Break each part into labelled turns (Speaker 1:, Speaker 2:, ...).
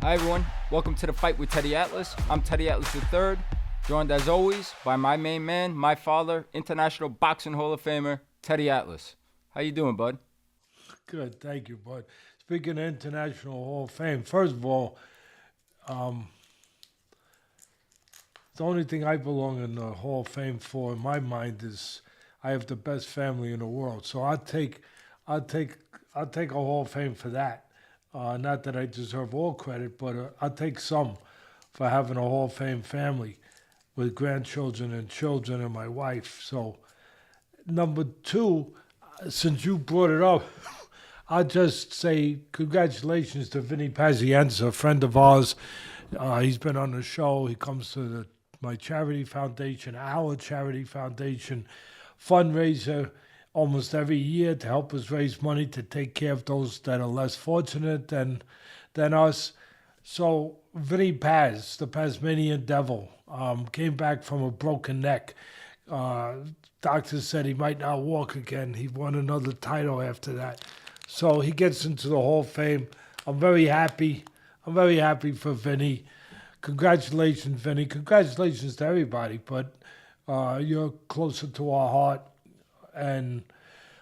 Speaker 1: Hi everyone, welcome to the Fight with Teddy Atlas. I'm Teddy Atlas III, joined as always by my main man, my father, International Boxing Hall of Famer, Teddy Atlas. How you doing, bud?
Speaker 2: Good, thank you, bud. Speaking of International Hall of Fame, first of all, the only thing I belong in the Hall of Fame for, in my mind, is I have the best family in the world. So I'll take, I'll take a Hall of Fame for that. Not that I deserve all credit, but I'll take some for having a Hall of Fame family with grandchildren and children and my wife. So number two, since you brought it up, I'll just say congratulations to Vinny Pazienza, a friend of ours. He's been on the show. He comes to my charity foundation, our charity foundation fundraiser almost every year to help us raise money to take care of those that are less fortunate than us. So Vinny Paz, the Tasmanian Devil, came back from a broken neck. Doctors said he might not walk again. He won another title after that. So he gets into the Hall of Fame. I'm very happy. I'm very happy for Vinny. Congratulations, Vinny. Congratulations to everybody, but you're closer to our heart. And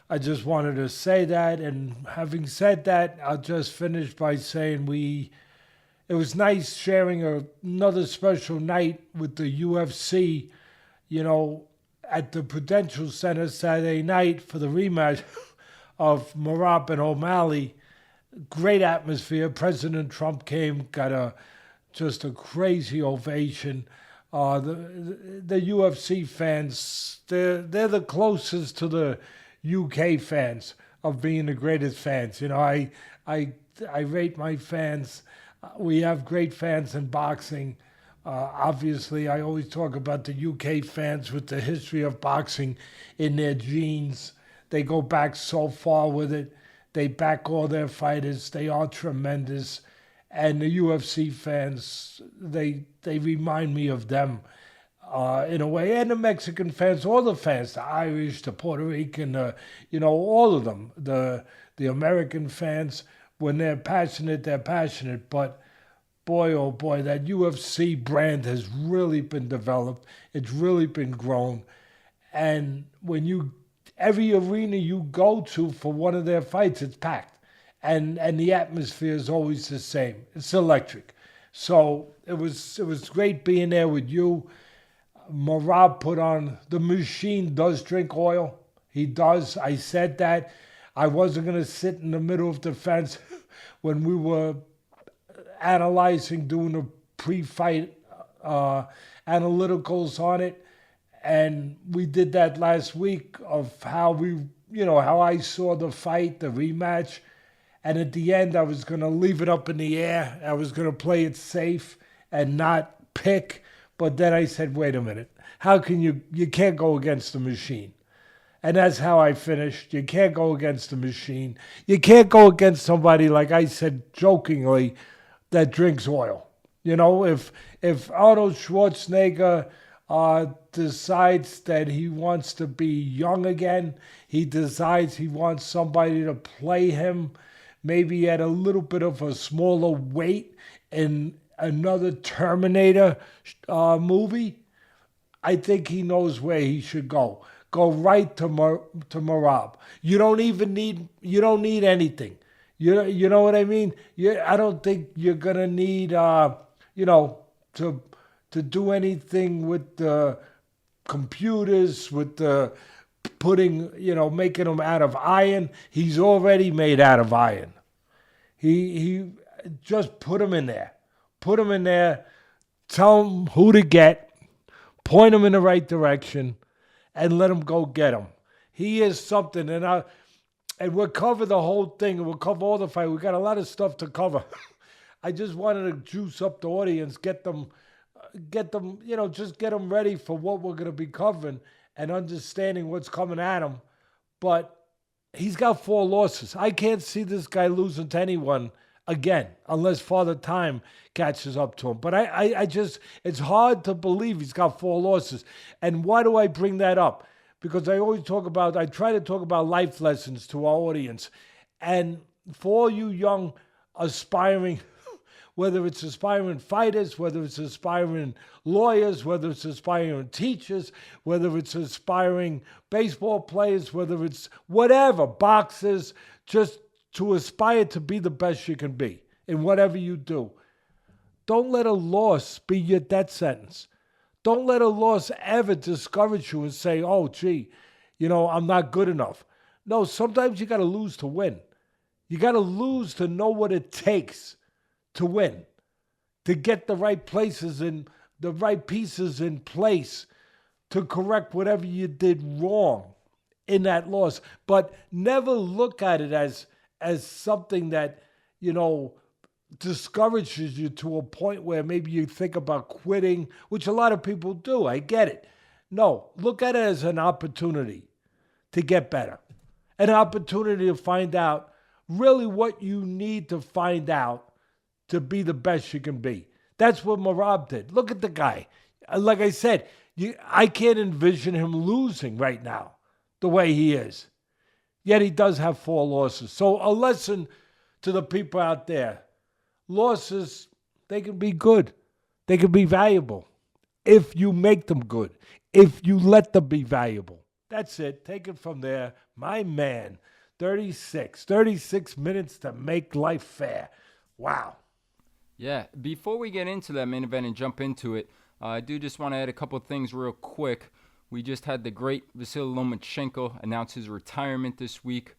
Speaker 2: I just wanted to say that. And having said that, I'll just finish by saying it was nice sharing another special night with the UFC, at the Prudential Center Saturday night for the rematch of Marab and O'Malley. Great atmosphere. President Trump came, got just a crazy ovation. The UFC fans, they're the closest to the UK fans of being the greatest fans. I rate my fans. We have great fans in boxing. Obviously, I always talk about the UK fans with the history of boxing in their genes. They go back so far with it. They back all their fighters. They are tremendous. And the UFC fans, they remind me of them in a way. And the Mexican fans, all the fans, the Irish, the Puerto Rican, all of them. The American fans, when they're passionate, they're passionate. But boy, oh boy, that UFC brand has really been developed. It's really been grown. And every arena you go to for one of their fights, it's packed. And the atmosphere is always the same. It's electric. So it was great being there with you. Marab put on, the machine does drink oil. He does. I said that. I wasn't going to sit in the middle of the fence when we were analyzing, doing the pre-fight analyticals on it. And we did that last week of how how I saw the fight, the rematch. And at the end, I was going to leave it up in the air. I was going to play it safe and not pick. But then I said, wait a minute. How can you can't go against the machine. And that's how I finished. You can't go against the machine. You can't go against somebody, like I said jokingly, that drinks oil. If Arnold Schwarzenegger decides that he wants to be young again, he decides he wants somebody to play him, maybe at a little bit of a smaller weight in another Terminator movie, I think he knows where he should go. Go right to Marab. You don't need anything. You know what I mean? I don't think you're gonna need to do anything with the computers, with the making them out of iron. He's already made out of iron. He just put him in there. Put him in there. Tell him who to get. Point him in the right direction, and let him go get him. He is something, and we'll cover the whole thing, and we'll cover all the fight. We got a lot of stuff to cover. I just wanted to juice up the audience, get them, just get them ready for what we're going to be covering and understanding what's coming at him. But he's got 4 losses. I can't see this guy losing to anyone again, unless Father Time catches up to him. But I just, it's hard to believe he's got 4 losses. And why do I bring that up? Because I try to talk about life lessons to our audience. And for all you young, aspiring whether it's aspiring fighters, whether it's aspiring lawyers, whether it's aspiring teachers, whether it's aspiring baseball players, whether it's whatever, boxers, just to aspire to be the best you can be in whatever you do. Don't let a loss be your death sentence. Don't let a loss ever discourage you and say, oh, gee, I'm not good enough. No, sometimes you got to lose to win. You got to lose to know what it takes to win, to get the right places and the right pieces in place to correct whatever you did wrong in that loss. But never look at it as something that, discourages you to a point where maybe you think about quitting, which a lot of people do. I get it. No, look at it as an opportunity to get better, an opportunity to find out really what you need to find out to be the best you can be. That's what Merab did. Look at the guy. Like I said, I can't envision him losing right now the way he is. Yet he does have 4 losses. So a lesson to the people out there. Losses, they can be good. They can be valuable if you make them good, if you let them be valuable. That's it. Take it from there. My man, 36 minutes to make life fair. Wow.
Speaker 1: Yeah, before we get into that main event and jump into it, I do just want to add a couple of things real quick. We just had the great Vasily Lomachenko announce his retirement this week.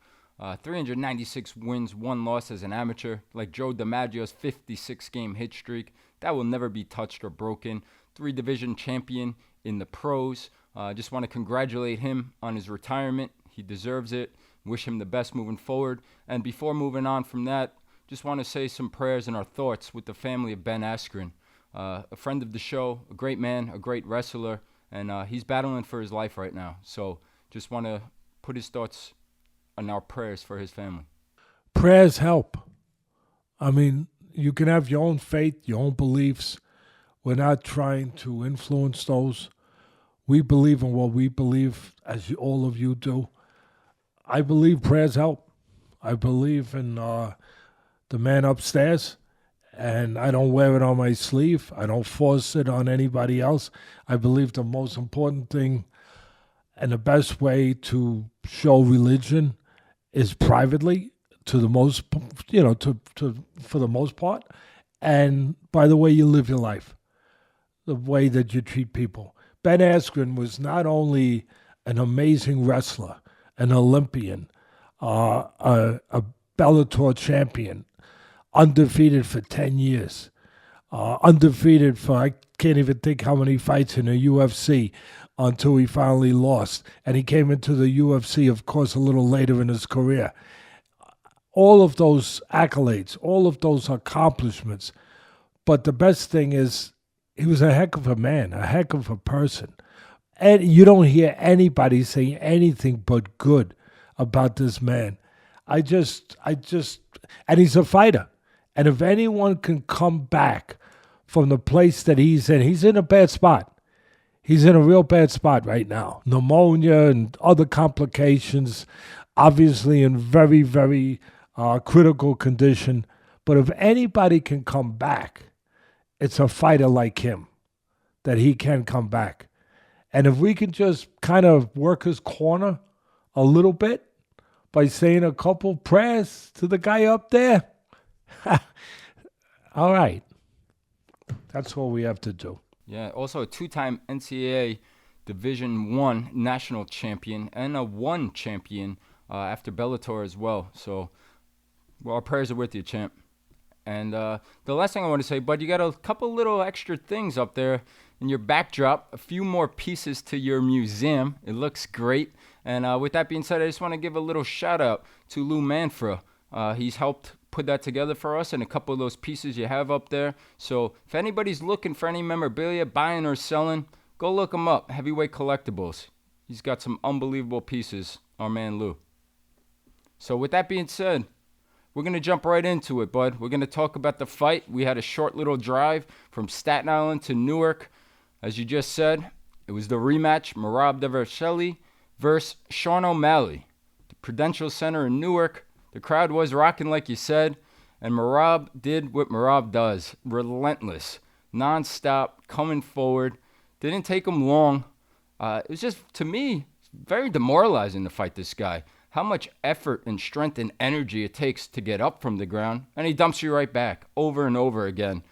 Speaker 1: 396 wins, 1 loss as an amateur, like Joe DiMaggio's 56-game hit streak. That will never be touched or broken. 3-division champion in the pros. Just want to congratulate him on his retirement. He deserves it. Wish him the best moving forward. And before moving on from that, just want to say some prayers and our thoughts with the family of Ben Askren, a friend of the show, a great man, a great wrestler, and he's battling for his life right now. So just want to put his thoughts and our prayers for his family.
Speaker 2: Prayers help. I mean, you can have your own faith, your own beliefs. We're not trying to influence those. We believe in what we believe, as all of you do. I believe prayers help. I believe in the man upstairs, and I don't wear it on my sleeve. I don't force it on anybody else. I believe the most important thing and the best way to show religion is privately, to the most, for the most part, and by the way you live your life, the way that you treat people. Ben Askren was not only an amazing wrestler, an Olympian, a Bellator champion, undefeated for 10 years, undefeated for, I can't even think how many fights in the UFC, until he finally lost. And he came into the UFC, of course, a little later in his career. All of those accolades, all of those accomplishments. But the best thing is, he was a heck of a man, a heck of a person. And you don't hear anybody saying anything but good about this man. And he's a fighter. And if anyone can come back from the place that he's in a bad spot. He's in a real bad spot right now. Pneumonia and other complications, obviously in very, very critical condition. But if anybody can come back, it's a fighter like him, that he can come back. And if we can just kind of work his corner a little bit by saying a couple prayers to the guy up there, all right. That's all we have to do.
Speaker 1: Yeah, also a 2-time NCAA Division I national champion and a 1 champion after Bellator as well. So, well, our prayers are with you, champ. And the last thing I want to say, bud, you got a couple little extra things up there in your backdrop, a few more pieces to your museum. It looks great. And with that being said, I just want to give a little shout out to Lou Manfra. He's helped put that together for us and a couple of those pieces you have up there. So if anybody's looking for any memorabilia, buying or selling, go look him up, Heavyweight Collectibles. He's got some unbelievable pieces, our man Lou. So with that being said, we're going to jump right into it, bud. We're going to talk about the fight. We had a short little drive from Staten Island to Newark. As you just said, it was the rematch, Merab Dvalishvili versus Sean O'Malley. The Prudential Center in Newark. The crowd was rocking, like you said. And Merab did what Merab does. Relentless. Non-stop. Coming forward. Didn't take him long. It was just, to me, very demoralizing to fight this guy. How much effort and strength and energy it takes to get up from the ground. And he dumps you right back over and over again.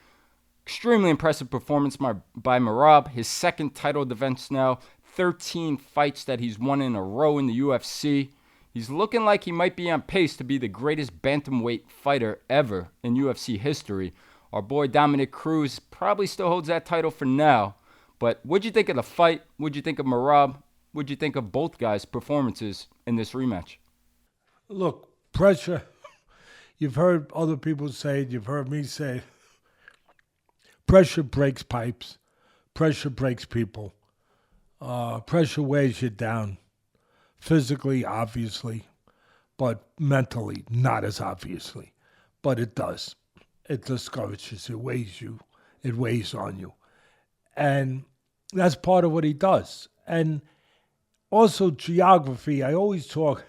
Speaker 1: Extremely impressive performance by Merab. His second title defense now. 13 fights that he's won in a row in the UFC. He's looking like he might be on pace to be the greatest bantamweight fighter ever in UFC history. Our boy Dominic Cruz probably still holds that title for now. But what'd you think of the fight? What'd you think of Merab? What'd you think of both guys' performances in this rematch?
Speaker 2: Look, pressure. You've heard other people say it. You've heard me say it. Pressure breaks pipes. Pressure breaks people. Pressure weighs you down. Physically, obviously, but mentally, not as obviously. But it does. It discourages. It weighs you. It weighs on you. And that's part of what he does. And also geography. I always talk,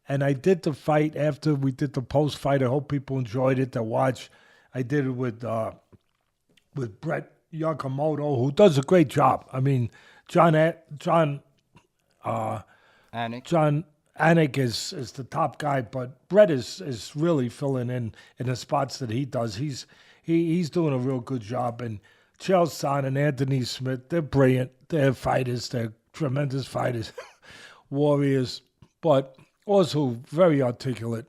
Speaker 2: and I did the fight after we did the post-fight. I hope people enjoyed it to watch. I did it with Brett Yakamoto, who does a great job. I mean, John Anik is the top guy, but Brett is really filling in the spots that he does. He's doing a real good job. And Chael Sonnen and Anthony Smith, they're brilliant. They're fighters. They're tremendous fighters, warriors, but also very articulate,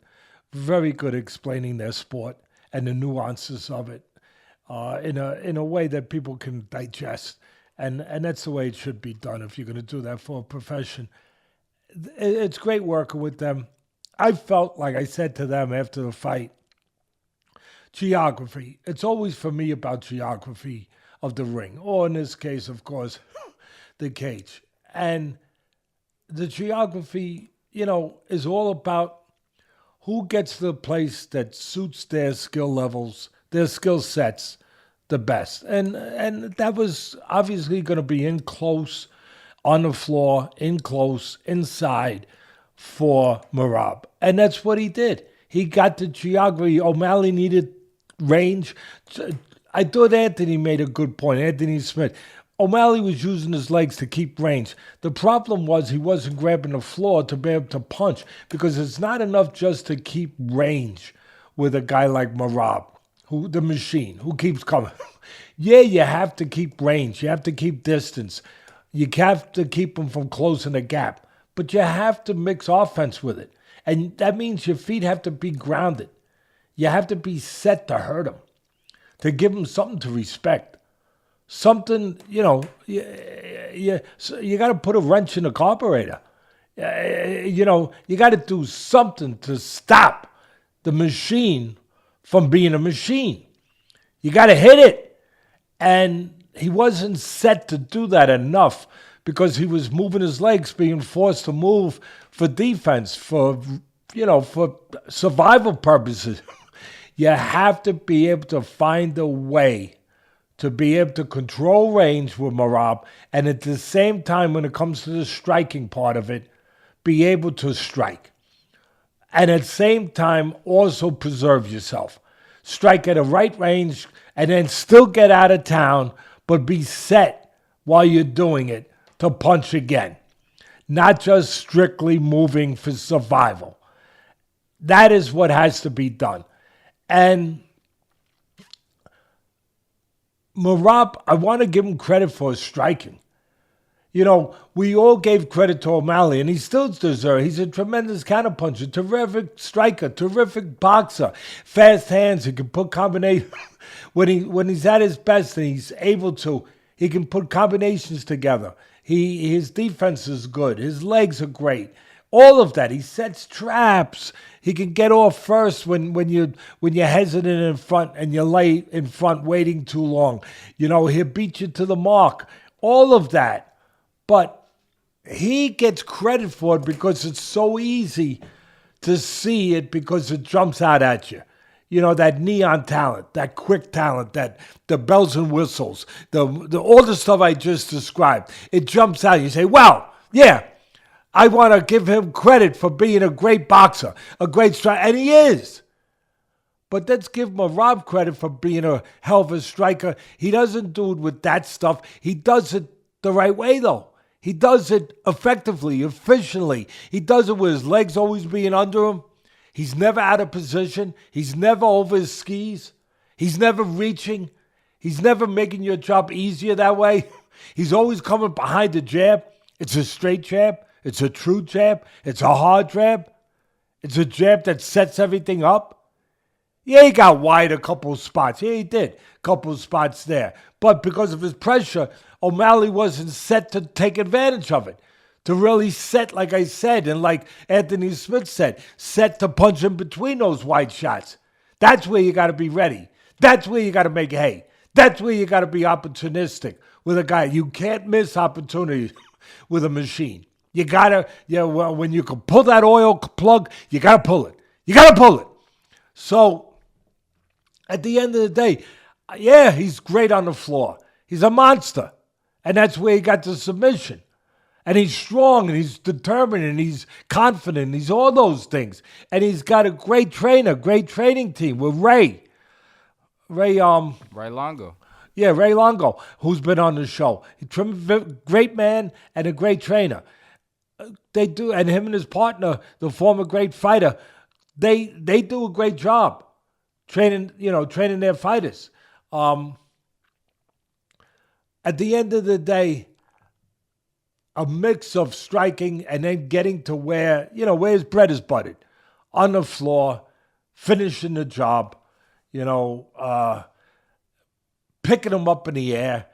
Speaker 2: very good explaining their sport and the nuances of it in a way that people can digest. And that's the way it should be done if you're going to do that for a profession. It's great working with them. I felt, like I said to them after the fight, geography. It's always for me about geography of the ring, or in this case, of course, the cage. And the geography, is all about who gets the place that suits their skill levels, their skill sets the best. And that was obviously going to be in close, on the floor, in close, inside for Merab. And that's what he did. He got the geography. O'Malley needed range. I thought Anthony made a good point, Anthony Smith. O'Malley was using his legs to keep range. The problem was he wasn't grabbing the floor to be able to punch, because it's not enough just to keep range with a guy like Merab, the machine, who keeps coming. Yeah, you have to keep range. You have to keep distance. You have to keep him from closing the gap. But you have to mix offense with it. And that means your feet have to be grounded. You have to be set to hurt him, to give him something to respect. Something, you got to put a wrench in the carburetor. You got to do something to stop the machine from being a machine. You got to hit it. And he wasn't set to do that enough, because he was moving his legs, being forced to move for defense, for survival purposes. You have to be able to find a way to be able to control range with Merab, and at the same time, when it comes to the striking part of it, be able to strike. And at the same time, also preserve yourself. Strike at a right range, and then still get out of town, but be set while you're doing it to punch again. Not just strictly moving for survival. That is what has to be done. And Merab, I want to give him credit for his striking. We all gave credit to O'Malley, and he still deserves. He's a tremendous counterpuncher, terrific striker, terrific boxer, fast hands. He can put combinations. When he's at his best and he's able to, he can put combinations together. His defense is good. His legs are great. All of that. He sets traps. He can get off first when you're hesitant in front and you lay in front waiting too long. He'll beat you to the mark. All of that. But he gets credit for it because it's so easy to see it, because it jumps out at you. That neon talent, that quick talent, that the bells and whistles, the all the stuff I just described. It jumps out. You say, well, yeah, I want to give him credit for being a great boxer, a great striker, and he is. But let's give Merab credit for being a hell of a striker. He doesn't do it with that stuff. He does it the right way, though. He does it effectively, efficiently. He does it with his legs always being under him. He's never out of position. He's never over his skis. He's never reaching. He's never making your job easier that way. He's always coming behind the jab. It's a straight jab. It's a true jab. It's a hard jab. It's a jab that sets everything up. Yeah, he got wide a couple of spots. Yeah, he did. A couple of spots there. But because of his pressure, O'Malley wasn't set to take advantage of it. To really set, like I said, and like Anthony Smith said, set to punch in between those wide shots. That's where you got to be ready. That's where you got to make hay. That's where you got to be opportunistic with a guy. You can't miss opportunities with a machine. You got to, when you can pull that oil plug, you got to pull it. You got to pull it. So, at the end of the day, yeah, he's great on the floor. He's a monster. And that's where he got the submission. And he's strong, and he's determined, and he's confident, and he's all those things. And he's got a great trainer, great training team with Ray
Speaker 1: Longo.
Speaker 2: Yeah, Ray Longo, who's been on the show. Great man and a great trainer. They do, and him and his partner, the former great fighter, they do a great job. Training their fighters. At the end of the day, a mix of striking and then getting to where his bread is buttered. On the floor, finishing the job, picking them up in the air,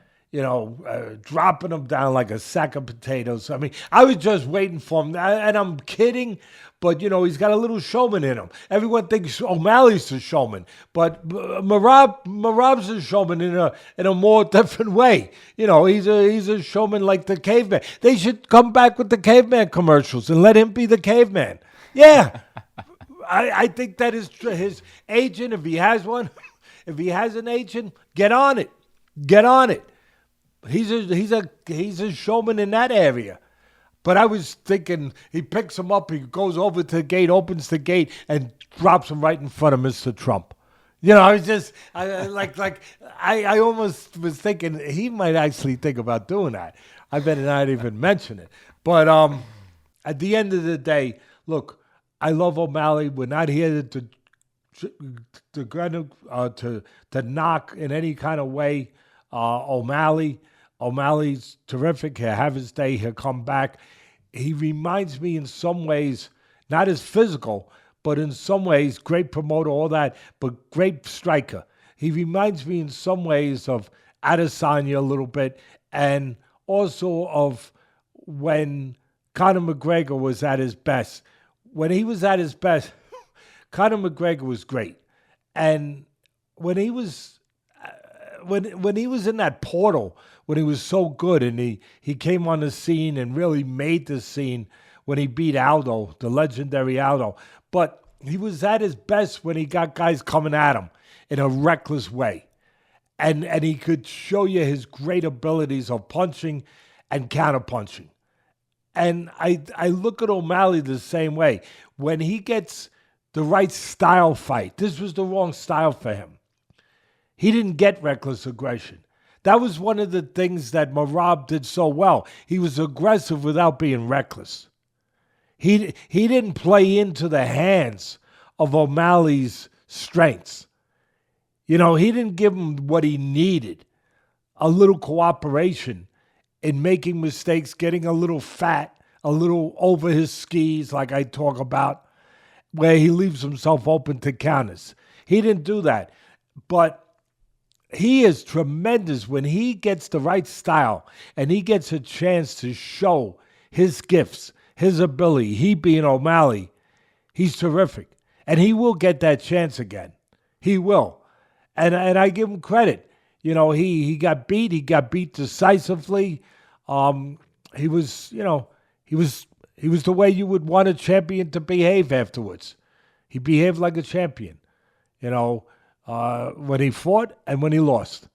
Speaker 2: dropping them down like a sack of potatoes. I mean, I was just waiting for him, and I'm kidding, but, he's got a little showman in him. Everyone thinks O'Malley's a showman, but Merab's a showman in a more different way. He's a showman like the caveman. They should come back with the caveman commercials and let him be the caveman. Yeah. I think that is his agent, if he has one, if he has an agent, get on it. Get on it. He's a showman in that area. But I was thinking he picks him up, he goes over to the gate, opens the gate, and drops him right in front of Mr. Trump. I was just I almost was thinking he might actually think about doing that. I better not even mention it. But at the end of the day, look, I love O'Malley. We're not here to knock in any kind of way O'Malley. O'Malley's terrific. He'll have his day. He'll come back. He reminds me in some ways, not as physical, but in some ways, great promoter, all that, but great striker. He reminds me in some ways of Adesanya a little bit, and also of when Conor McGregor was at his best. When he was at his best, Conor McGregor was great. And when he was when he was in that portal, when he was so good and he came on the scene and really made the scene when he beat Aldo, the legendary Aldo. But he was at his best when he got guys coming at him in a reckless way. And he could show you his great abilities of punching and counterpunching. And I look at O'Malley the same way. When he gets the right style fight, this was the wrong style for him. He didn't get reckless aggression. That was one of the things that Merab did so well. He was aggressive without being reckless. He didn't play into the hands of O'Malley's strengths. He didn't give him what he needed, a little cooperation in making mistakes, getting a little fat, a little over his skis, like I talk about, where he leaves himself open to counters. He didn't do that. But he is tremendous when he gets the right style and he gets a chance to show his gifts, his ability. He being O'Malley, he's terrific. And he will get that chance again. He will. And I give him credit. He got beat. He got beat decisively. He was the way you would want a champion to behave afterwards. He behaved like a champion, when he fought and when he lost.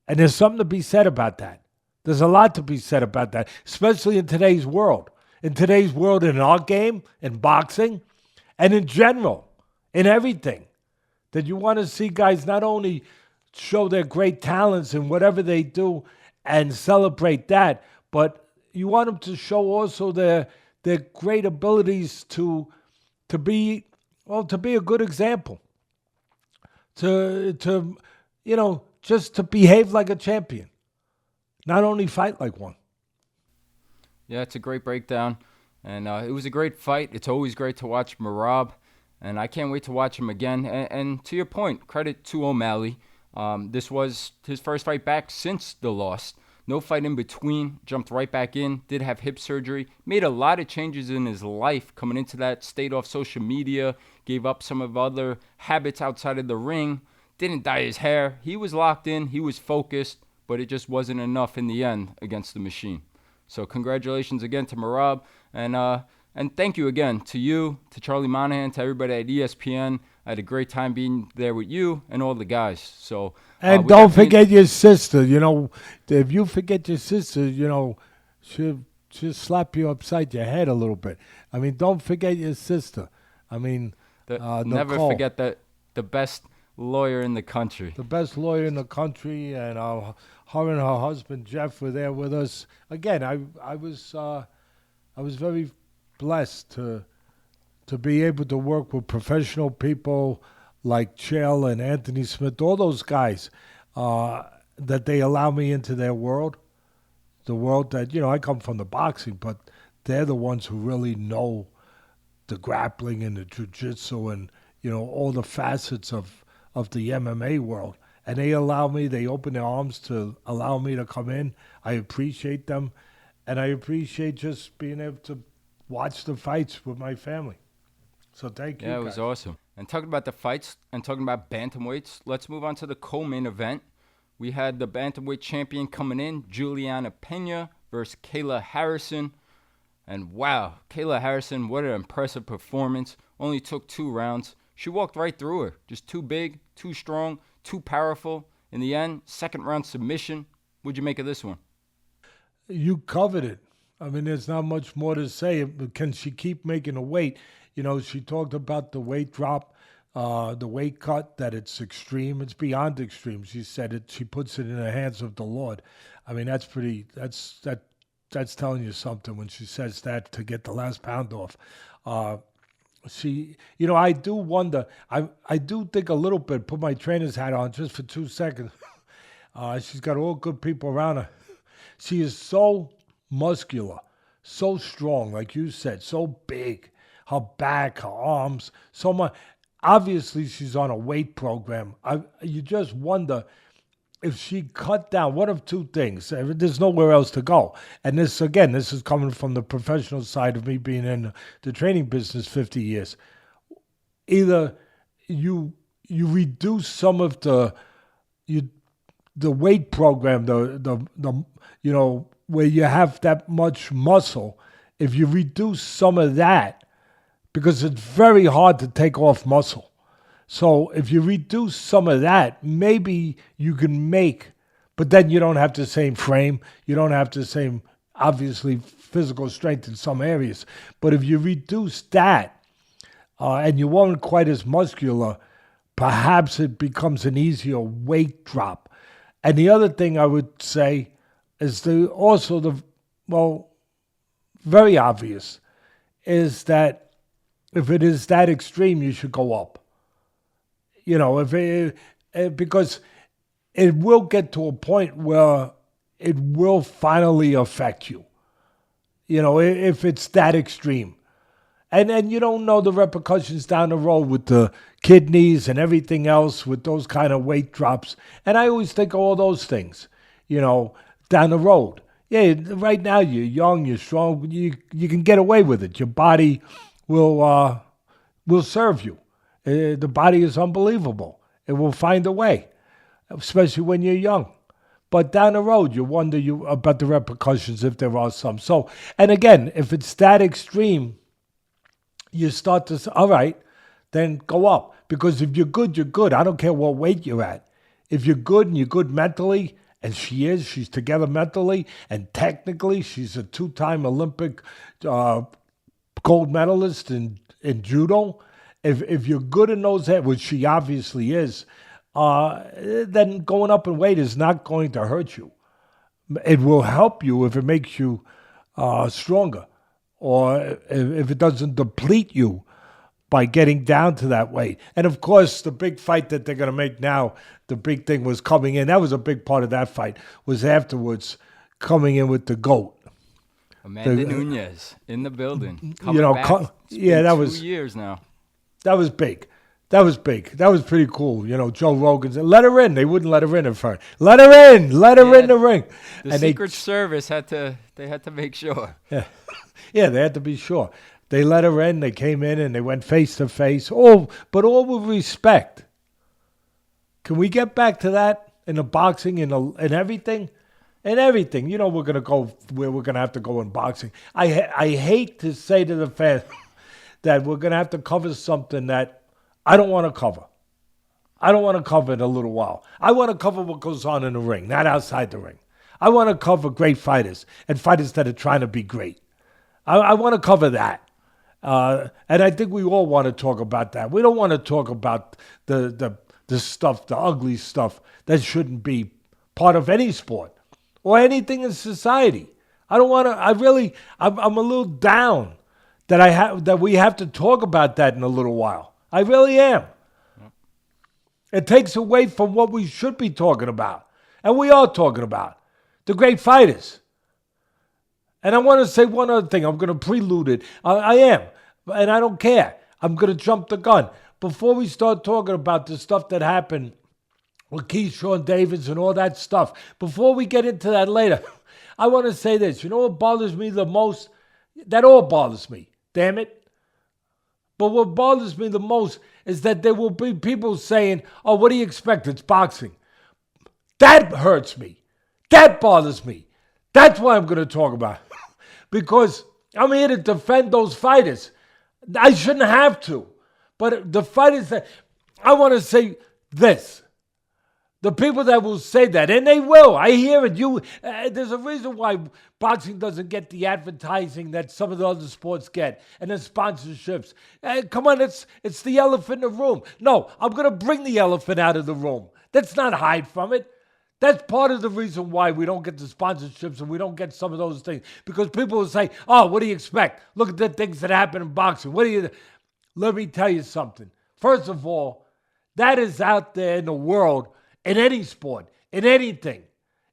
Speaker 2: And there's something to be said about that. There's a lot to be said about that, especially in today's world. In today's world, in our game, in boxing, and in general, in everything. That you want to see guys not only show their great talents in whatever they do and celebrate that, but you want them to show also their great abilities to be a good example, to just to behave like a champion, not only fight like one.
Speaker 1: Yeah, it's a great breakdown, and it was a great fight. It's always great to watch Merab, and I can't wait to watch him again. And to your point, credit to O'Malley. This was his first fight back since the loss. No fight in between, jumped right back in, did have hip surgery, made a lot of changes in his life coming into that, stayed off social media, gave up some of other habits outside of the ring, didn't dye his hair. He was locked in, he was focused, but it just wasn't enough in the end against the machine. So congratulations again to Merab, and thank you again to you, to Charlie Monahan, to everybody at ESPN. I had a great time being there with you and all the guys. So
Speaker 2: and don't forget your sister. If you forget your sister, she'll slap you upside your head a little bit. I mean, don't forget your sister. I mean,
Speaker 1: never forget that the best lawyer in the country.
Speaker 2: The best lawyer in the country, and her and her husband Jeff were there with us. Again, I was very blessed to be able to work with professional people like Chael and Anthony Smith, all those guys, that they allow me into their world, the world that, I come from the boxing, but they're the ones who really know the grappling and the jiu-jitsu and, all the facets of the MMA world. And they open their arms to allow me to come in. I appreciate them, and I appreciate just being able to watch the fights with my family. So thank you.
Speaker 1: Yeah, it was awesome. And talking about the fights and talking about bantamweights, let's move on to the co-main event. We had the bantamweight champion coming in, Juliana Pena versus Kayla Harrison. And wow, Kayla Harrison, what an impressive performance. Only took 2 rounds. She walked right through her. Just too big, too strong, too powerful. In the end, 2nd round submission. What'd you make of this one?
Speaker 2: You covered it. I mean, there's not much more to say. Can she keep making a weight? She talked about the weight drop, the weight cut, that it's extreme. It's beyond extreme. She said she puts it in the hands of the Lord. I mean, that's telling you something when she says that, to get the last pound off. I do wonder, I do think a little bit, put my trainer's hat on just for 2 seconds. She's got all good people around her. She is so muscular, so strong, like you said, so big. Her back, her arms, so much. Obviously, she's on a weight program. You just wonder if she cut down. One of 2 things. There's nowhere else to go. And this is coming from the professional side of me being in the training business 50 years. Either you reduce some of the weight program, the where you have that much muscle. If you reduce some of that, because it's very hard to take off muscle. So if you reduce some of that, maybe you can make, but then you don't have the same frame. You don't have the same, obviously, physical strength in some areas. But if you reduce that, and you aren't quite as muscular, perhaps it becomes an easier weight drop. And the other thing I would say is very obvious, is that if it is that extreme, you should go up. Because it will get to a point where it will finally affect you. If it's that extreme. And you don't know the repercussions down the road with the kidneys and everything else with those kind of weight drops. And I always think of all those things, down the road. Yeah, right now you're young, you're strong, you can get away with it. Your body will serve you. The body is unbelievable. It will find a way, especially when you're young. But down the road, you wonder about the repercussions if there are some. So, and again, if it's that extreme, you start to say, all right, then go up. Because if you're good, you're good. I don't care what weight you're at. If you're good and you're good mentally, and she's together mentally, and technically she's a 2-time Olympic gold medalist in judo, if you're good in those heads, which she obviously is, then going up in weight is not going to hurt you. It will help you if it makes you stronger, or if it doesn't deplete you by getting down to that weight. And of course, the big fight that they're going to make now, the big thing was coming in. That was a big part of that fight, was afterwards coming in with the GOAT.
Speaker 1: Amanda Nunes in the building.
Speaker 2: Back. That was
Speaker 1: 2 years now.
Speaker 2: That was big. That was big. That was pretty cool. Joe Rogan said, let her in. They wouldn't let her in at first. Let her in. Let her in the ring.
Speaker 1: The Secret Service had to make sure.
Speaker 2: Yeah. Yeah, they had to be sure. They let her in. They came in and they went face to face. But all with respect. Can we get back to that in the boxing and everything? And everything. We're going to go where we're going to have to go in boxing. I hate to say to the fans that we're going to have to cover something that I don't want to cover. I don't want to cover in a little while. I want to cover what goes on in the ring, not outside the ring. I want to cover great fighters and fighters that are trying to be great. I want to cover that. And I think we all want to talk about that. We don't want to talk about the stuff, the ugly stuff that shouldn't be part of any sport or anything in society. I don't want to. I'm a little down that we have to talk about that in a little while. I really am. Yep. It takes away from what we should be talking about. And we are talking about. The great fighters. And I want to say one other thing. I'm going to prelude it. I am. And I don't care. I'm going to jump the gun. Before we start talking about the stuff that happened with Keyshawn Davis and all that stuff, before we get into that later, I want to say this. You know what bothers me the most? That all bothers me. Damn it. But what bothers me the most is that there will be people saying, oh, what do you expect? It's boxing. That hurts me. That bothers me. That's why I'm going to talk about it. Because I'm here to defend those fighters. I shouldn't have to. But the fighters that... I want to say this. The people that will say that, and they will. I hear it. There's a reason why boxing doesn't get the advertising that some of the other sports get, and the sponsorships. Come on, it's the elephant in the room. No, I'm going to bring the elephant out of the room. Let's not hide from it. That's part of the reason why we don't get the sponsorships and we don't get some of those things. Because people will say, oh, what do you expect? Look at the things that happen in boxing. Let me tell you something. First of all, that is out there in the world. In any sport, in anything,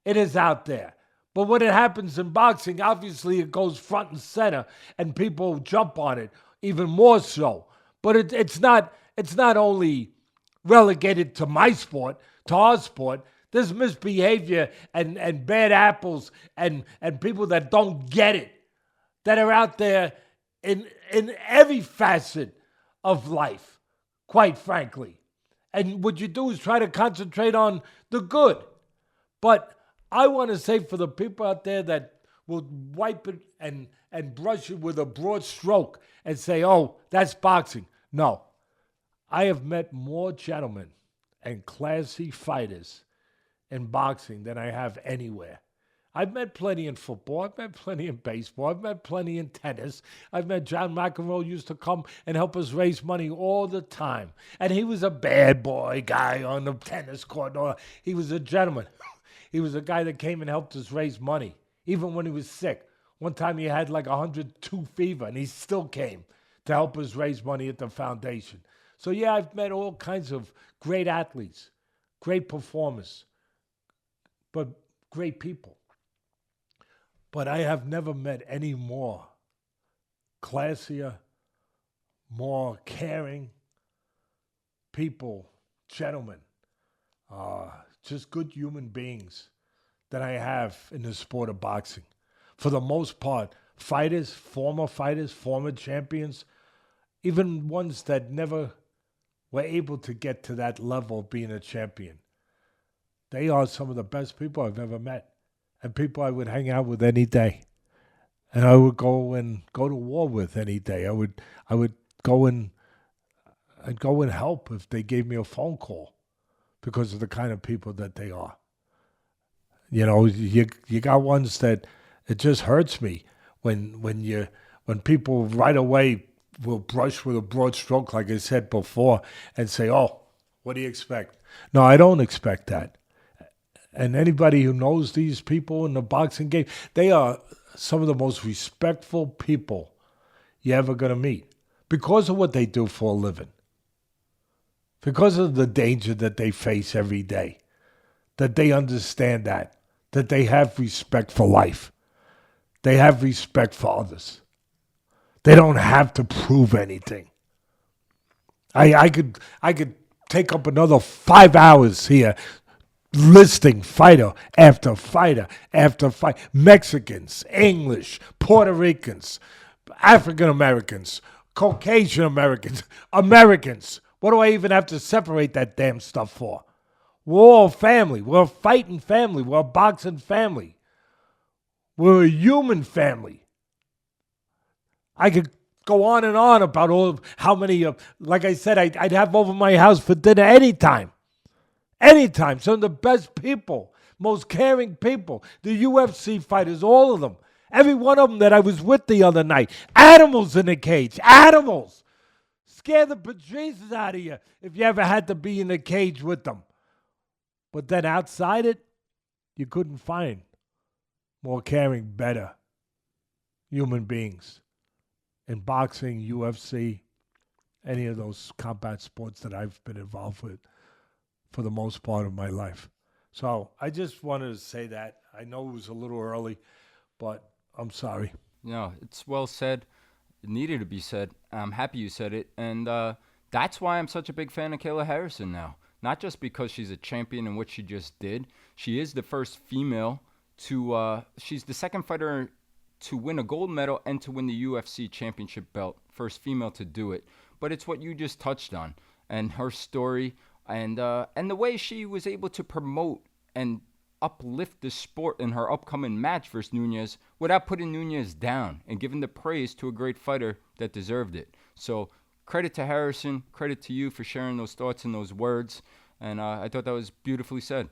Speaker 2: it is out there. But when it happens in boxing, obviously it goes front and center, and people jump on it even more so. But it's not only relegated to my sport, to our sport. There's misbehavior and bad apples and people that don't get it, that are out there in every facet of life, quite frankly. And what you do is try to concentrate on the good. But I want to say for the people out there that will wipe it and brush it with a broad stroke and say, oh, that's boxing. No. I have met more gentlemen and classy fighters in boxing than I have anywhere. I've met plenty in football. I've met plenty in baseball. I've met plenty in tennis. I've met John McEnroe used to come and help us raise money all the time. And he was a bad boy guy on the tennis court. He was a gentleman. He was a guy that came and helped us raise money, even when he was sick. One time he had like 102 fever, and he still came to help us raise money at the foundation. So, yeah, I've met all kinds of great athletes, great performers, but great people. But I have never met any more classier, more caring people, gentlemen, just good human beings that I have in the sport of boxing. For the most part, fighters, former champions, even ones that never were able to get to that level of being a champion. They are some of the best people I've ever met. And people I would hang out with any day. And I would go to war with any day. I would go and help if they gave me a phone call because of the kind of people that they are. You got ones that it just hurts me when people right away will brush with a broad stroke, like I said before, and say, "Oh, what do you expect?" No, I don't expect that. And anybody who knows these people in the boxing game, they are some of the most respectful people you're ever going to meet because of what they do for a living, because of the danger that they face every day, that they understand that they have respect for life. They have respect for others. They don't have to prove anything. I could take up another 5 hours here listing fighter after fighter after fight. Mexicans, English, Puerto Ricans, African Americans, Caucasian Americans, Americans. What do I even have to separate that damn stuff for? We're all family. We're a fighting family. We're a boxing family. We're a human family. I could go on and on about all how many, like I said, I'd have over my house for dinner anytime. Anytime. Some of the best people, most caring people, the UFC fighters, all of them. Every one of them that I was with the other night. Animals in the cage. Animals. Scare the bejesus out of you if you ever had to be in a cage with them. But then outside it, you couldn't find more caring, better human beings. In boxing, UFC, any of those combat sports that I've been involved with for the most part of my life. So I just wanted to say that. I know it was a little early, but I'm sorry.
Speaker 1: No, it's well said. It needed to be said. I'm happy you said it. And that's why I'm such a big fan of Kayla Harrison now. Not just because she's a champion in what she just did. She is the first female to, she's the second fighter to win a gold medal and to win the UFC championship belt. First female to do it. But it's what you just touched on. And her story and the way she was able to promote and uplift the sport in her upcoming match versus Nunes without putting Nunes down and giving the praise to a great fighter that deserved it. So credit to Harrison, credit to you for sharing those thoughts and those words. And I thought that was beautifully said.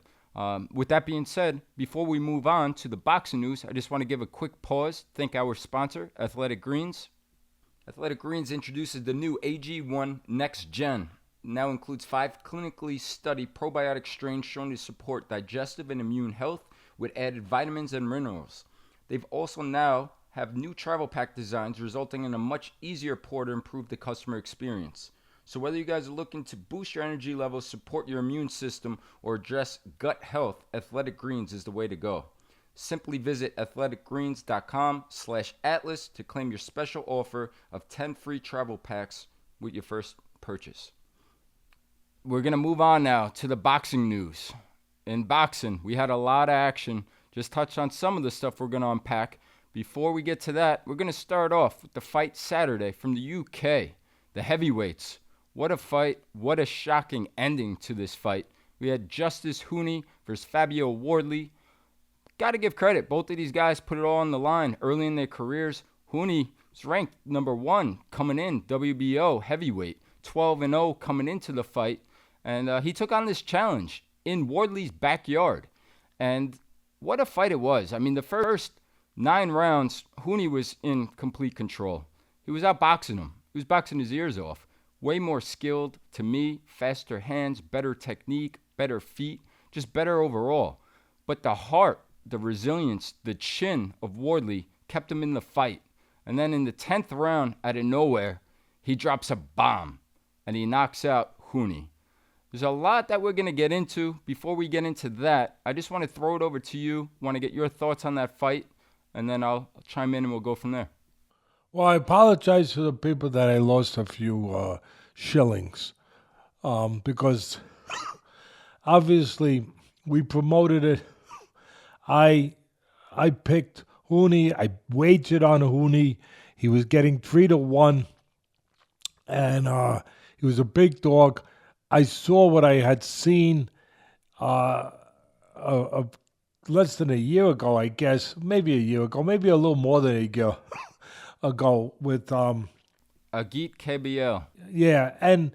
Speaker 1: With that being said, before we move on to the boxing news, I just want to give a quick pause, thank our sponsor, Athletic Greens. Athletic Greens introduces the new AG1 Next Gen. It now includes 5 clinically studied probiotic strains shown to support digestive and immune health with added vitamins and minerals. They've also now have new travel pack designs resulting in a much easier pour to improve the customer experience. So whether you guys are looking to boost your energy levels, support your immune system, or address gut health, Athletic Greens is the way to go. Simply visit athleticgreens.com/atlas to claim your special offer of 10 free travel packs with your first purchase. We're going to move on now to the boxing news. In boxing, we had a lot of action. Just touched on some of the stuff we're going to unpack. Before we get to that, we're going to start off with the fight Saturday from the UK, the heavyweights. What a fight. What a shocking ending to this fight. We had Justice Huni versus Fabio Wardley. Got to give credit. Both of these guys put it all on the line early in their careers. Huni was ranked number 1 coming in, WBO heavyweight, 12-0 coming into the fight. And he took on this challenge in Wardley's backyard. And what a fight it was. I mean, the first 9 rounds, Huni was in complete control. He was outboxing him. He was boxing his ears off. Way more skilled to me, faster hands, better technique, better feet, just better overall. But the heart, the resilience, the chin of Wardley kept him in the fight. And then in the 10th round, out of nowhere, he drops a bomb and he knocks out Huni. There's a lot that we're going to get into. Before we get into that, I just want to throw it over to you. Want to get your thoughts on that fight, and then I'll chime in and we'll go from there.
Speaker 2: Well, I apologize to the people that I lost a few shillings because obviously we promoted it. I picked Huni. I wagered on Huni. He was getting 3-1, and he was a big dog. I saw what I had seen less than a year ago, I guess, maybe a year ago, maybe a little more than a year ago with
Speaker 1: Agit KBL.
Speaker 2: Yeah, and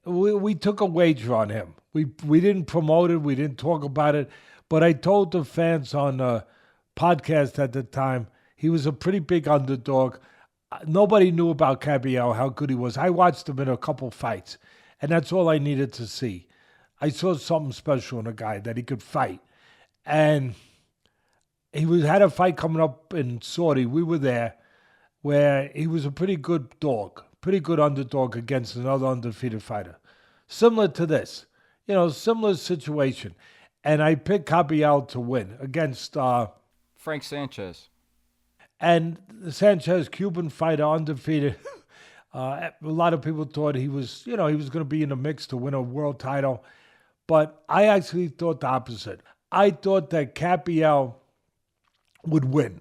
Speaker 2: we took a wager on him. We didn't promote it, we didn't talk about it, but I told the fans on the podcast at the time he was a pretty big underdog. Nobody knew about Cabriel, how good he was. I watched him in a couple fights, and that's all I needed to see. I saw something special in a guy that he could fight. And had a fight coming up in Saudi. We were there, where he was a pretty good dog, pretty good underdog against another undefeated fighter. Similar to this, similar situation. And I picked Cabriel to win against
Speaker 1: Frank Sanchez.
Speaker 2: And the Sanchez, Cuban fighter, undefeated. A lot of people thought he was going to be in the mix to win a world title. But I actually thought the opposite. I thought that Cabriel would win.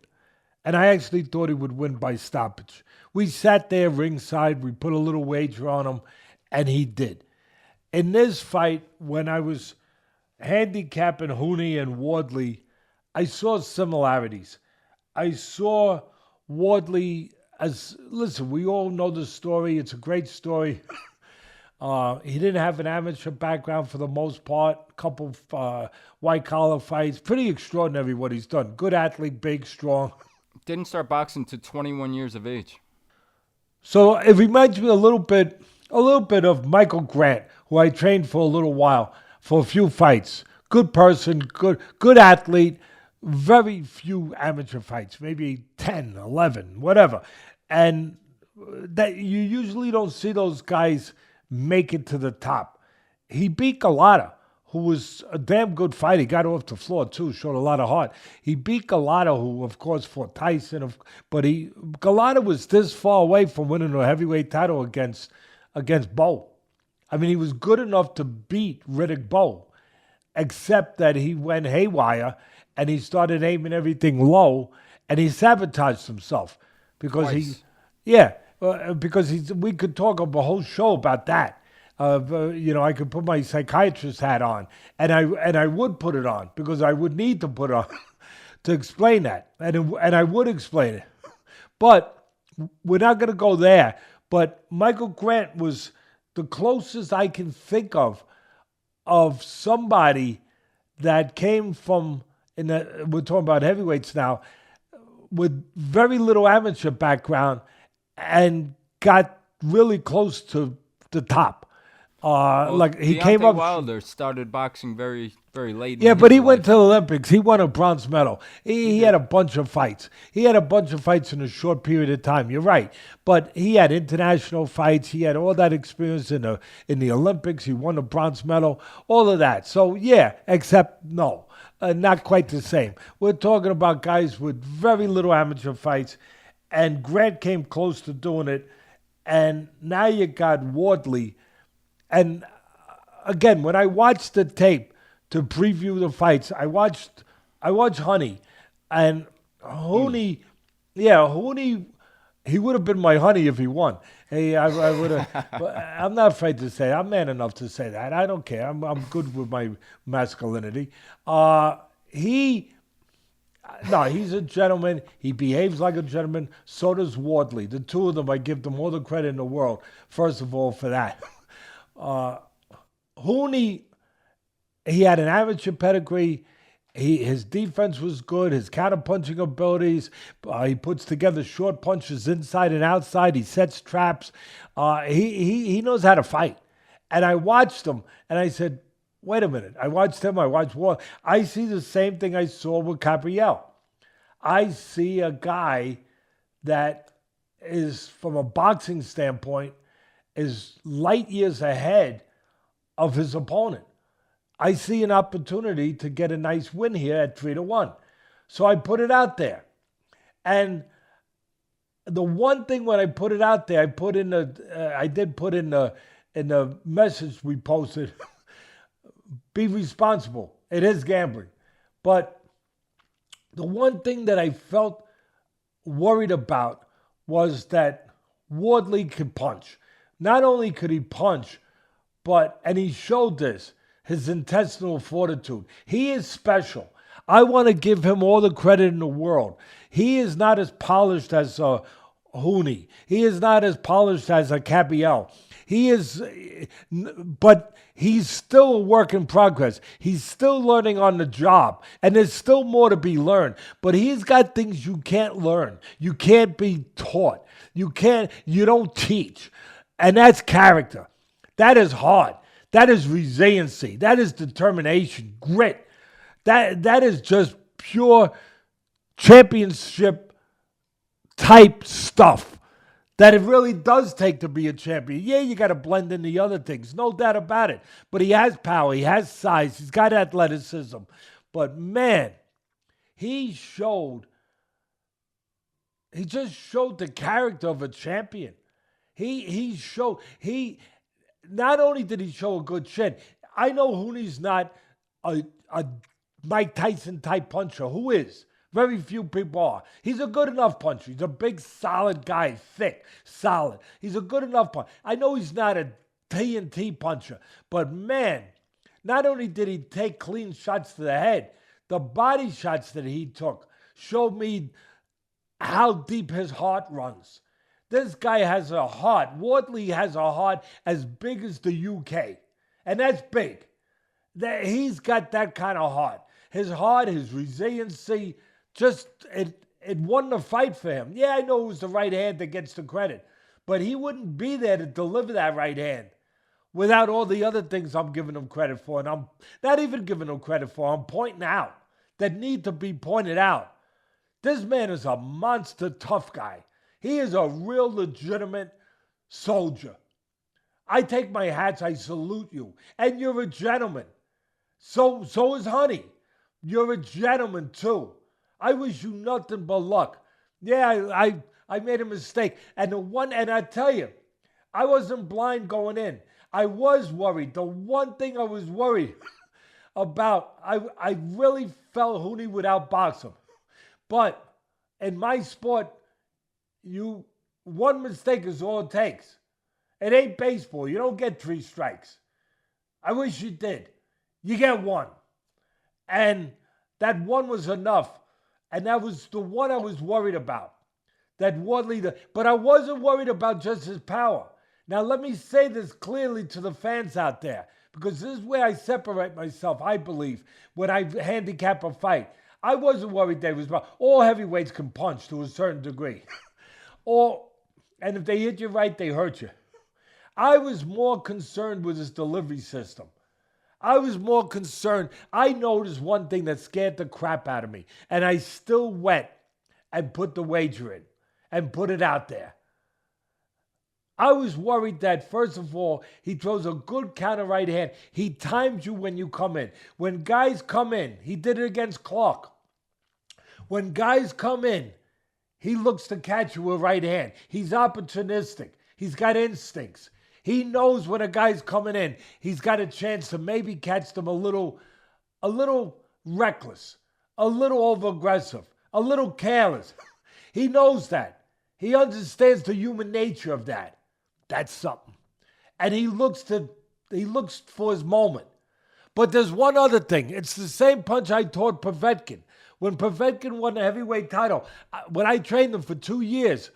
Speaker 2: And I actually thought he would win by stoppage. We sat there ringside. We put a little wager on him, and he did. In this fight, when I was handicapping Huni and Wardley, I saw similarities. I saw Wardley listen, we all know the story. It's a great story. He didn't have an amateur background for the most part. A couple of white-collar fights. Pretty extraordinary what he's done. Good athlete, big, strong.
Speaker 1: Didn't start boxing to 21 years of age.
Speaker 2: So it reminds me a little bit of Michael Grant, who I trained for a little while, for a few fights. Good person, good athlete. Very few amateur fights, maybe 10, 11, whatever. And that you usually don't see those guys make it to the top. He beat Galata, who was a damn good fighter. He got off the floor, too, showed a lot of heart. He beat Galata, who, of course, fought Tyson. But Galata was this far away from winning a heavyweight title against Bo. I mean, he was good enough to beat Riddick Bowe, except that he went haywire and he started aiming everything low, and he sabotaged himself because we could talk a whole show about that. I could put my psychiatrist hat on, and I would put it on because I would need to put it on to explain that, and I would explain it. But we're not going to go there. But Michael Grant was the closest I can think of somebody that came from. We're talking about heavyweights now, with very little amateur background and got really close to the top. He came up.
Speaker 1: Wilder started boxing very, very late.
Speaker 2: Yeah, but he went to the Olympics. He won a bronze medal. He had a bunch of fights. He had a bunch of fights in a short period of time. You're right, but he had international fights. He had all that experience in the Olympics. He won a bronze medal. All of that. So yeah, except no. Not quite the same. We're talking about guys with very little amateur fights, and Grant came close to doing it. And now you got Wardley. And again, when I watched the tape to preview the fights, I watched Huni, and Huni, he would have been my honey if he won. Hey, I would have. I'm not afraid to say it. I'm man enough to say that. I don't care. I'm good with my masculinity. He's a gentleman. He behaves like a gentleman. So does Wardley. The two of them, I give them all the credit in the world. First of all, for that. Huni, he had an amateur pedigree. His defense was good. His counter-punching abilities. He puts together short punches inside and outside. He sets traps. He knows how to fight. And I watched him, and I said, wait a minute. I watched him. I watched Ward. I see the same thing I saw with Cabriel. I see a guy that is, from a boxing standpoint, is light years ahead of his opponent. I see an opportunity to get a nice win here at 3-1. So I put it out there. And the one thing when I put it out there, I did put in the message we posted, be responsible. It is gambling. But the one thing that I felt worried about was that Wardley could punch. Not only could he punch, and he showed this, his intestinal fortitude. He is special. I want to give him all the credit in the world. He is not as polished as Huni. He is not as polished as a Cabriel. But he's still a work in progress. He's still learning on the job, and there's still more to be learned. But he's got things you can't learn. You can't be taught. You don't teach. And that's character. That is hard. That is resiliency. That is determination, grit. That is just pure championship type stuff that it really does take to be a champion. Yeah, you got to blend in the other things, no doubt about it. But he has power, he has size, he's got athleticism. But man, he just showed the character of a champion. Not only did he show a good chin, I know Huni's not a Mike Tyson type puncher. Who is? Very few people are. He's a good enough puncher. He's a big, solid guy, thick, solid. He's a good enough puncher. I know he's not a TNT puncher, but man, not only did he take clean shots to the head, the body shots that he took showed me how deep his heart runs. This guy has a heart. Wardley has a heart as big as the UK, and that's big. He's got that kind of heart. His heart, his resiliency, it won the fight for him. Yeah, I know it was the right hand that gets the credit, but he wouldn't be there to deliver that right hand without all the other things I'm giving him credit for, and I'm not even giving him credit for. I'm pointing out that need to be pointed out. This man is a monster tough guy. He is a real legitimate soldier. I take my hats, I salute you. And you're a gentleman. So is Honey. You're a gentleman too. I wish you nothing but luck. Yeah, I made a mistake. And I tell you, I wasn't blind going in. I was worried. The one thing I was worried about, I really felt Huni would outbox him. But in my sport, one mistake is all it takes. It ain't baseball. You don't get 3 strikes. I wish you did. You get 1. And that 1 was enough. And that was the one I was worried about. That Wardley, but I wasn't worried about just his power. Now let me say this clearly to the fans out there, because this is where I separate myself, I believe, when I handicap a fight. I wasn't worried that it was about all heavyweights can punch to a certain degree. And if they hit you right, they hurt you. I was more concerned with his delivery system. I was more concerned. I noticed one thing that scared the crap out of me, and I still went and put the wager in and put it out there. I was worried that, first of all, he throws a good counter right hand. He times you when you come in. When guys come in, he did it against Clark. When guys come in, he looks to catch you with right hand. He's opportunistic. He's got instincts. He knows when a guy's coming in, he's got a chance to maybe catch them a little reckless, a little over-aggressive, a little careless. He knows that. He understands the human nature of that. That's something. And he looks for his moment. But there's one other thing. It's the same punch I taught Povetkin. When Povetkin won the heavyweight title, when I trained him for 2 years,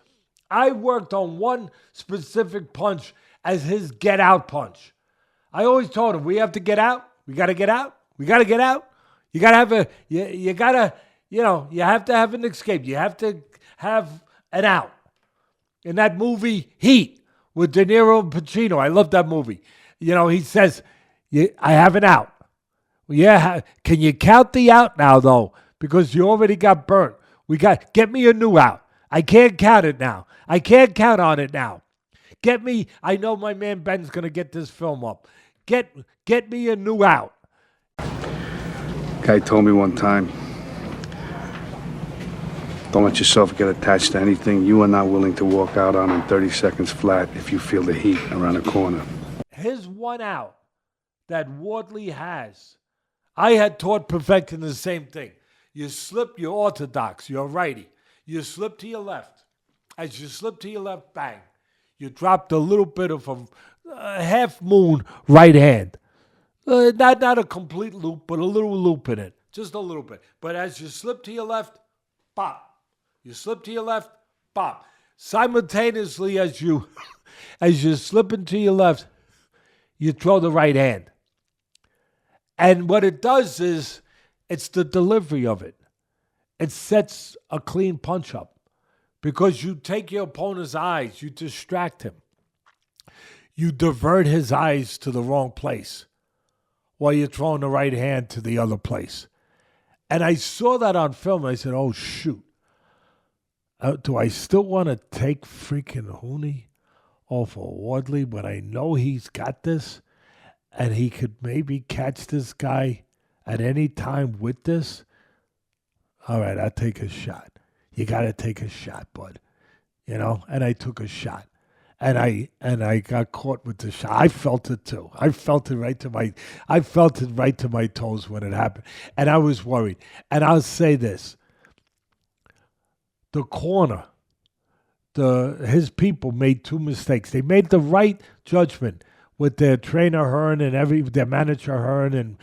Speaker 2: I worked on one specific punch as his get-out punch. I always told him, we have to get out. We got to get out. We got to get out. You got to have you have to have an escape. You have to have an out. In that movie, Heat, with De Niro and Pacino, I love that movie. He says, I have an out. Well, yeah, can you count the out now, though? Because you already got burnt. Get me a new out. I can't count it now. I can't count on it now. Get me, I know my man Ben's going to get this film up. Get me a new out.
Speaker 3: Guy told me one time, don't let yourself get attached to anything you are not willing to walk out on in 30 seconds flat if you feel the heat around the corner.
Speaker 2: His one out that Wardley has, I had taught Povetkin the same thing. You slip, you're orthodox, you're righty. You slip to your left. As you slip to your left, bang. You dropped a little bit of a half-moon right hand. Not a complete loop, but a little loop in it. Just a little bit. But as you slip to your left, bop. You slip to your left, bop. Simultaneously as you slip into your left, you throw the right hand. And what it does is, it's the delivery of it. It sets a clean punch up. because you take your opponent's eyes, you distract him. You divert his eyes to the wrong place while you're throwing the right hand to the other place. And I saw that on film. And I said, oh, shoot. Do I still want to take freaking Huni off of Wardley when I know he's got this and he could maybe catch this guy at any time with this? All right, I'll take a shot. You got to take a shot, bud. You know, and I took a shot. And I got caught with the shot. I felt it too. I felt it right to my toes when it happened. And I was worried. And I'll say this. The corner, his people made 2 mistakes. They made the right judgment with their trainer Hearn and their manager Hearn and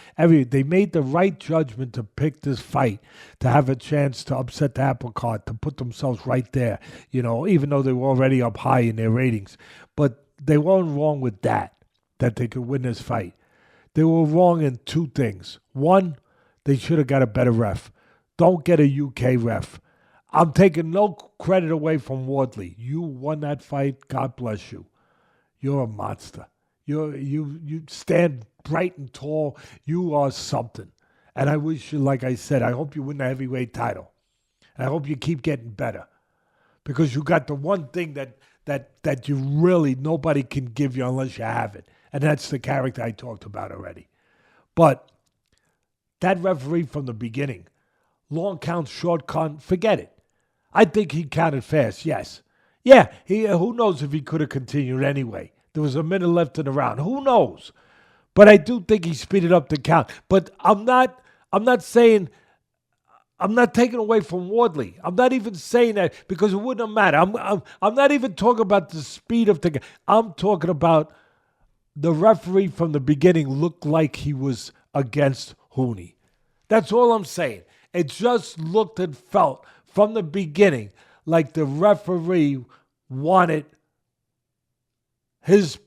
Speaker 2: they made the right judgment to pick this fight, to have a chance to upset the apple cart, to put themselves right there, you know, even though they were already up high in their ratings. But they weren't wrong with that they could win this fight. They were wrong in 2 things. One, they should have got a better ref. Don't get a UK ref. I'm taking no credit away from Wardley. You won that fight. God bless you. You're a monster. You stand bright and tall. You are something. And I wish you, like I said, I hope you win the heavyweight title. I hope you keep getting better. Because you got the one thing that you really, nobody can give you unless you have it. And that's the character I talked about already. But that referee from the beginning, long count, short count, forget it. I think he counted fast, yes. Yeah, who knows if he could have continued anyway. There was a minute left in the round. Who knows? But I do think he speeded up the count. But I'm not saying, I'm not taking away from Wardley. I'm not even saying that because it wouldn't matter. I'm not even talking about the speed of the. I'm talking about the referee from the beginning looked like he was against Huni. That's all I'm saying. It just looked and felt from the beginning like the referee wanted his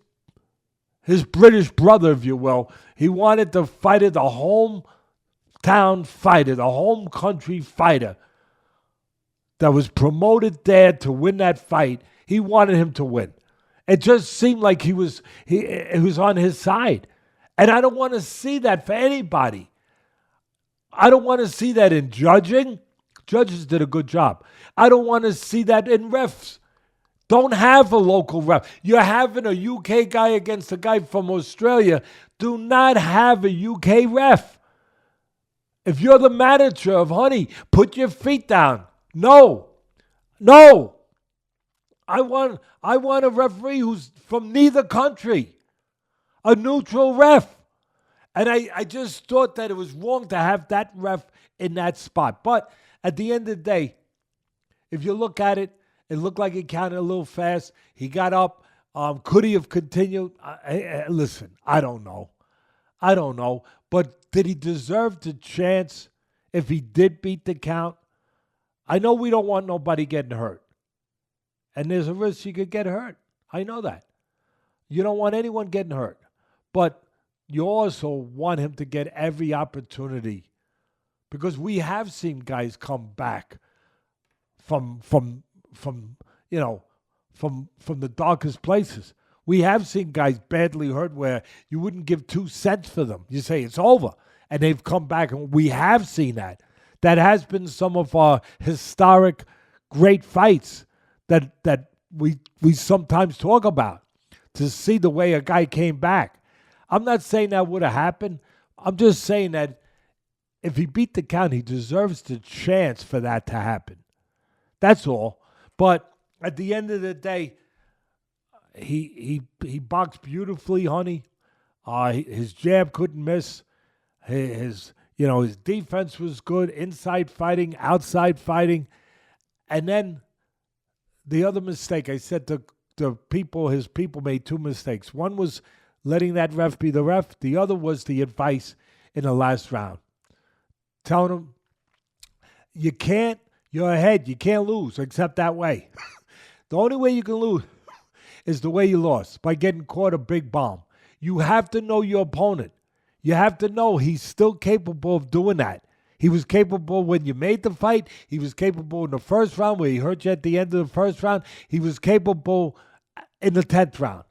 Speaker 2: British brother, if you will. He wanted the fighter, the hometown fighter, the home country fighter that was promoted there to win that fight. He wanted him to win. It just seemed like he was on his side. And I don't want to see that for anybody. I don't want to see that in judging. Judges did a good job. I don't want to see that in refs. Don't have a local ref. You're having a UK guy against a guy from Australia. Do not have a UK ref. If you're the manager of Huni, put your feet down. No. I want a referee who's from neither country. A neutral ref. And I just thought that it was wrong to have that ref in that spot. But at the end of the day, if you look at it, it looked like he counted a little fast. He got up. Could he have continued? Listen, I don't know. But did he deserve the chance if he did beat the count? I know we don't want nobody getting hurt. And there's a risk you could get hurt. I know that. You don't want anyone getting hurt. But you also want him to get every opportunity. Because we have seen guys come back from the darkest places. We have seen guys badly hurt where you wouldn't give 2 cents for them. You say it's over, and they've come back, and we have seen that. That has been some of our historic great fights that we sometimes talk about, to see the way a guy came back. I'm not saying that would have happened. I'm just saying that if he beat the count, he deserves the chance for that to happen. That's all. But at the end of the day, he boxed beautifully, Huni. His jab couldn't miss. His defense was good. Inside fighting, outside fighting, and then the other mistake, I said his people made 2 mistakes. One was letting that ref be the ref. The other was the advice in the last round, telling him you're ahead. You can't lose except that way. The only way you can lose is the way you lost, by getting caught a big bomb. You have to know your opponent. You have to know he's still capable of doing that. He was capable when you made the fight. He was capable in the first round where he hurt you at the end of the first round. He was capable in the 10th round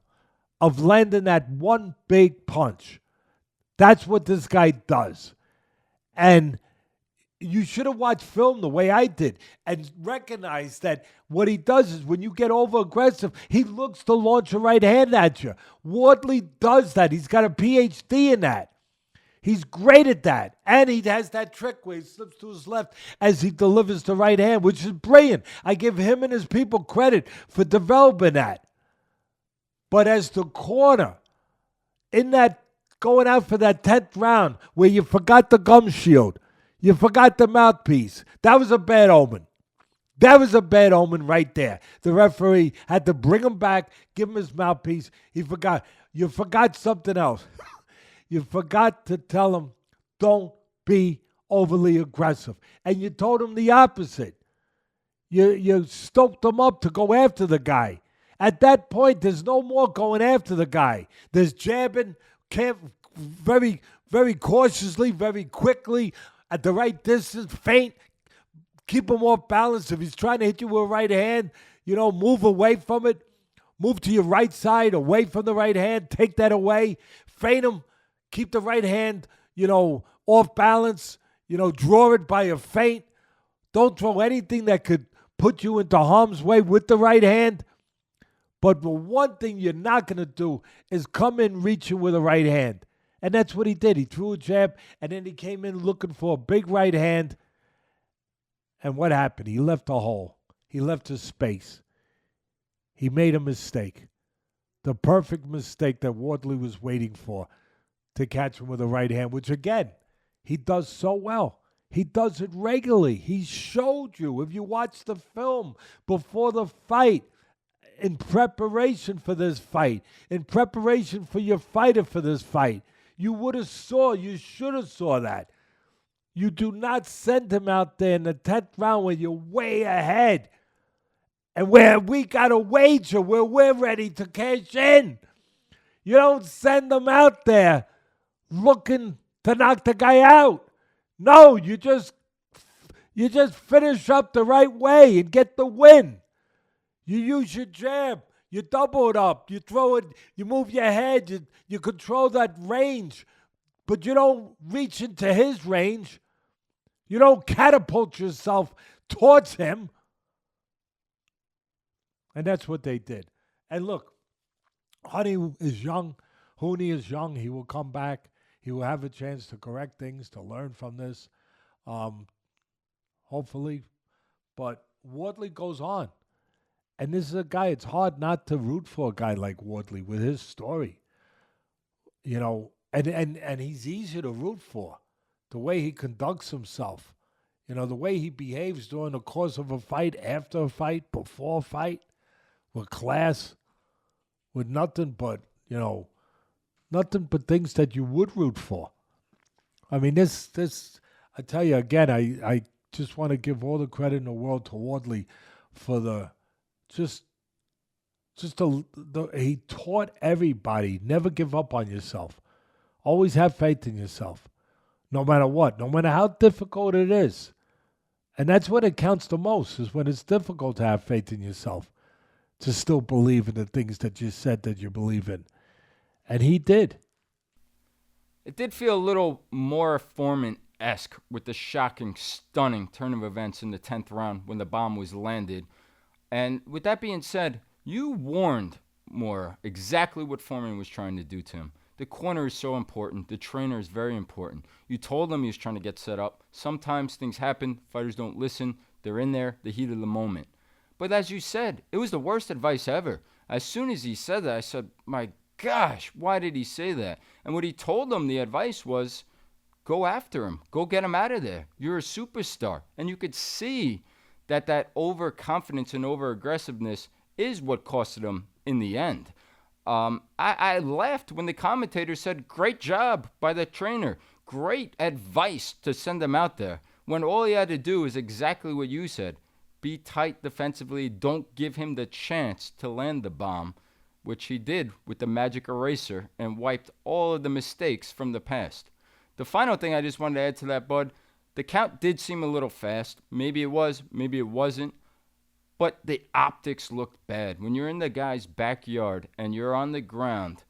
Speaker 2: of landing that one big punch. That's what this guy does. And you should have watched film the way I did and recognize that what he does is when you get over-aggressive, he looks to launch a right hand at you. Wardley does that. He's got a PhD in that. He's great at that. And he has that trick where he slips to his left as he delivers the right hand, which is brilliant. I give him and his people credit for developing that. But as the corner, in that going out for that 10th round where you forgot the gum shield, you forgot the mouthpiece, that was a bad omen. That was a bad omen right there. The referee had to bring him back, give him his mouthpiece. He forgot. You forgot something else. You forgot to tell him, don't be overly aggressive. And you told him the opposite. You stoked him up to go after the guy. At that point, there's no more going after the guy. There's jabbing, very, very cautiously, very quickly, at the right distance, feint, keep him off balance. If he's trying to hit you with a right hand, move away from it. Move to your right side, away from the right hand. Take that away. Feint him. Keep the right hand, off balance. Draw it by a feint. Don't throw anything that could put you into harm's way with the right hand. But the one thing you're not going to do is come in reaching with a right hand. And that's what he did. He threw a jab, and then he came in looking for a big right hand. And what happened? He left a hole. He left a space. He made a mistake. The perfect mistake that Wardley was waiting for to catch him with a right hand, which, again, he does so well. He does it regularly. He showed you, if you watch the film before the fight, in preparation for this fight, in preparation for your fighter for this fight, you should have saw that. You do not send him out there in the 10th round when you're way ahead and where we got a wager where we're ready to cash in. You don't send them out there looking to knock the guy out. No, you just finish up the right way and get the win. You use your jab. You double it up. You throw it. You move your head. You control that range. But you don't reach into his range. You don't catapult yourself towards him. And that's what they did. And look, Huni is young. Huni is young. He will come back. He will have a chance to correct things, to learn from this. Hopefully. But Wardley goes on. And this is a guy, it's hard not to root for a guy like Wardley with his story. And he's easy to root for. The way he conducts himself. The way he behaves during the course of a fight, after a fight, before a fight, with class, with nothing but things that you would root for. I mean, this, I tell you again, I just want to give all the credit in the world to Wardley for he taught everybody, never give up on yourself. Always have faith in yourself, no matter what, no matter how difficult it is. And that's when it counts the most, is when it's difficult to have faith in yourself, to still believe in the things that you said that you believe in. And he did.
Speaker 1: It did feel a little more Foreman-esque with the shocking, stunning turn of events in the 10th round when the bomb was landed. And with that being said, you warned Moore exactly what Foreman was trying to do to him. The corner is so important. The trainer is very important. You told him he was trying to get set up. Sometimes things happen. Fighters don't listen. They're in there, the heat of the moment. But as you said, it was the worst advice ever. As soon as he said that, I said, my gosh, why did he say that? And what he told them, the advice was, go after him. Go get him out of there. You're a superstar. And you could see that overconfidence and over-aggressiveness is what costed him in the end. I laughed when the commentator said, great job by the trainer. Great advice to send him out there. When all he had to do is exactly what you said. Be tight defensively. Don't give him the chance to land the bomb, which he did with the magic eraser and wiped all of the mistakes from the past. The final thing I just wanted to add to that, Bud, The count did seem a little fast. Maybe it was, maybe it wasn't. But the optics looked bad. When you're in the guy's backyard and you're on the ground,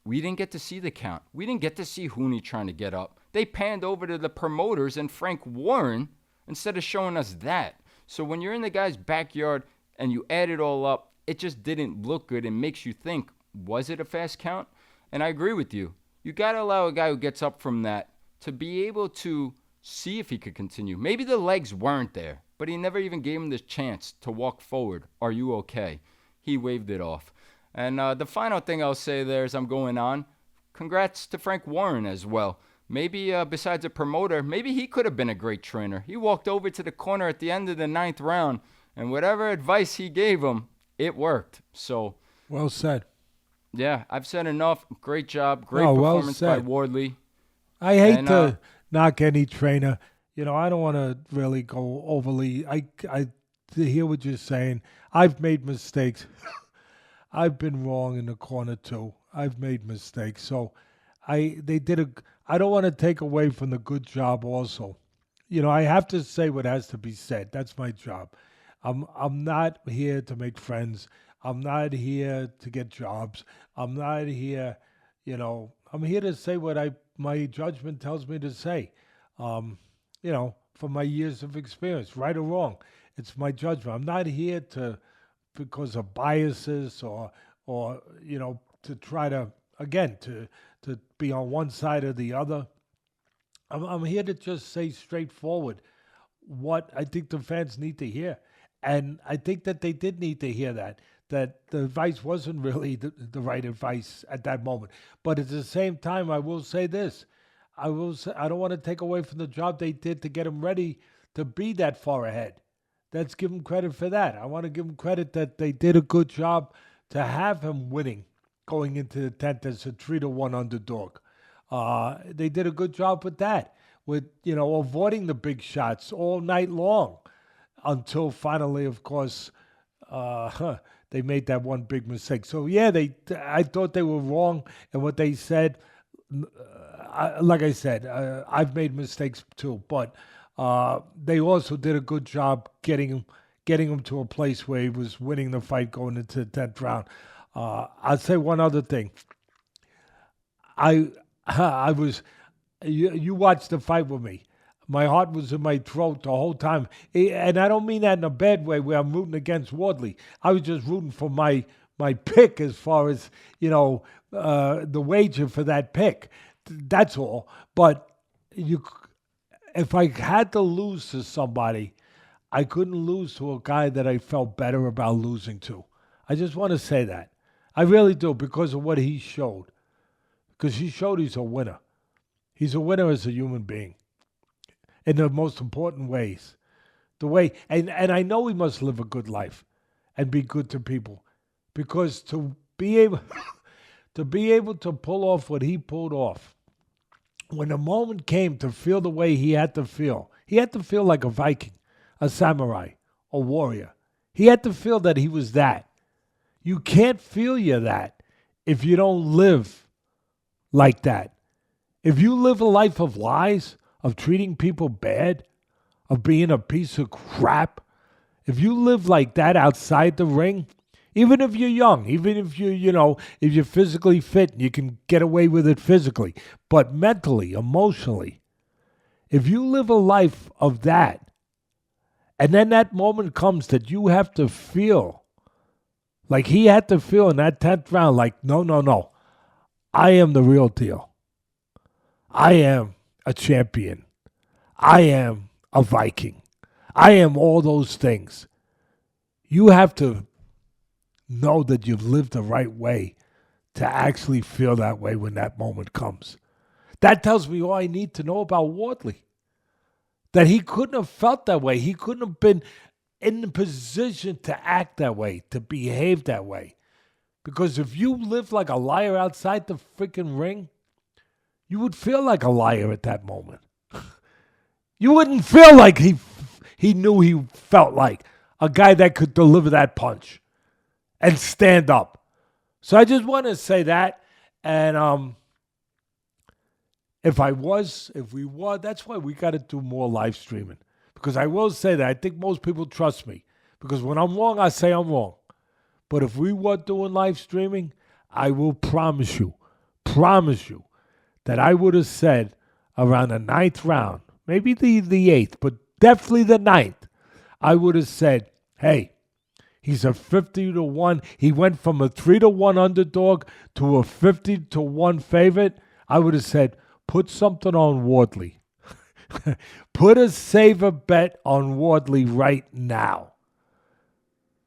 Speaker 1: we didn't get to see the count. We didn't get to see Huni trying to get up. They panned over to the promoters and Frank Warren instead of showing us that. So when you're in the guy's backyard and you add it all up, it just didn't look good and makes you think, was it a fast count? And I agree with you. You got to allow a guy who gets up from that to be able to see if he could continue. Maybe the legs weren't there, but he never even gave him the chance to walk forward. Are you okay? He waved it off. And the final thing I'll say there as I'm going on, congrats to Frank Warren as well. Maybe besides a promoter, maybe he could have been a great trainer. He walked over to the corner at the end of the 9th round, and whatever advice he gave him, it worked. So,
Speaker 2: Well said.
Speaker 1: yeah, I've said enough. Great job. Great performance by Wardley.
Speaker 2: I hate to knock any trainer. You know, I don't want to really go overly. I to hear what you're saying. I've made mistakes. I've been wrong in the corner too. I've made mistakes. So I don't want to take away from the good job also. You know, I have to say what has to be said. That's my job. I'm not here to make friends. I'm not here to get jobs. I'm not here, you know, I'm here to say what my judgment tells me to say. You know, from my years of experience, right or wrong. It's my judgment. I'm not here because of biases or you know, to try to, again, to be on one side or the other. I'm here to just say straightforward what I think the fans need to hear. And I think that they did need to hear that the advice wasn't really the right advice at that moment. But at the same time, I will say this. I don't want to take away from the job they did to get him ready to be that far ahead. Let's give him credit for that. I want to give him credit that they did a good job to have him winning going into the 10th as a 3-1 underdog. They did a good job with that, with, you know, avoiding the big shots all night long until finally, of course, they made that one big mistake. So, yeah, I thought they were wrong in what they said. Like I said, I've made mistakes too, but they also did a good job getting him to a place where he was winning the fight going into the 10th round. I'll say one other thing. You watched the fight with me. My heart was in my throat the whole time. And I don't mean that in a bad way where I'm rooting against Wardley. I was just rooting for my pick as far as, you know, the wager for that pick. That's all. But if I had to lose to somebody, I couldn't lose to a guy that I felt better about losing to. I just want to say that. I really do, because of what he showed. Because he showed he's a winner. He's a winner as a human being in the most important ways. And I know he must live a good life and be good to people, because to be able to pull off what he pulled off, when the moment came to feel the way he had to feel like a Viking, a samurai, a warrior. He had to feel that he was that. You can't feel you're that if you don't live like that. If you live a life of lies, of treating people bad, of being a piece of crap, if you live like that outside the ring, even if you're young, even if if you're physically fit, you can get away with it physically, but mentally, emotionally, if you live a life of that, and then that moment comes that you have to feel like he had to feel in that 10th round, like, no, I am the real deal. I am a champion. I am a Viking. I am all those things. You have to know that you've lived the right way to actually feel that way when that moment comes. That tells me all I need to know about Wardley. That he couldn't have felt that way. He couldn't have been in the position to act that way, to behave that way. Because if you lived like a liar outside the freaking ring, you would feel like a liar at that moment. You wouldn't feel like he knew he felt like a guy that could deliver that punch and stand up. So I just want to say that. And if we were, that's why we got to do more live streaming. Because I will say that I think most people trust me. Because when I'm wrong, I say I'm wrong. But if we were doing live streaming, I will promise you that I would have said around the 9th round, maybe the 8th, but definitely the 9th, I would have said, hey, he's a 50-1. He went from a 3-1 underdog to a 50-1 favorite. I would have said, put something on Wardley. Put a saver bet on Wardley right now.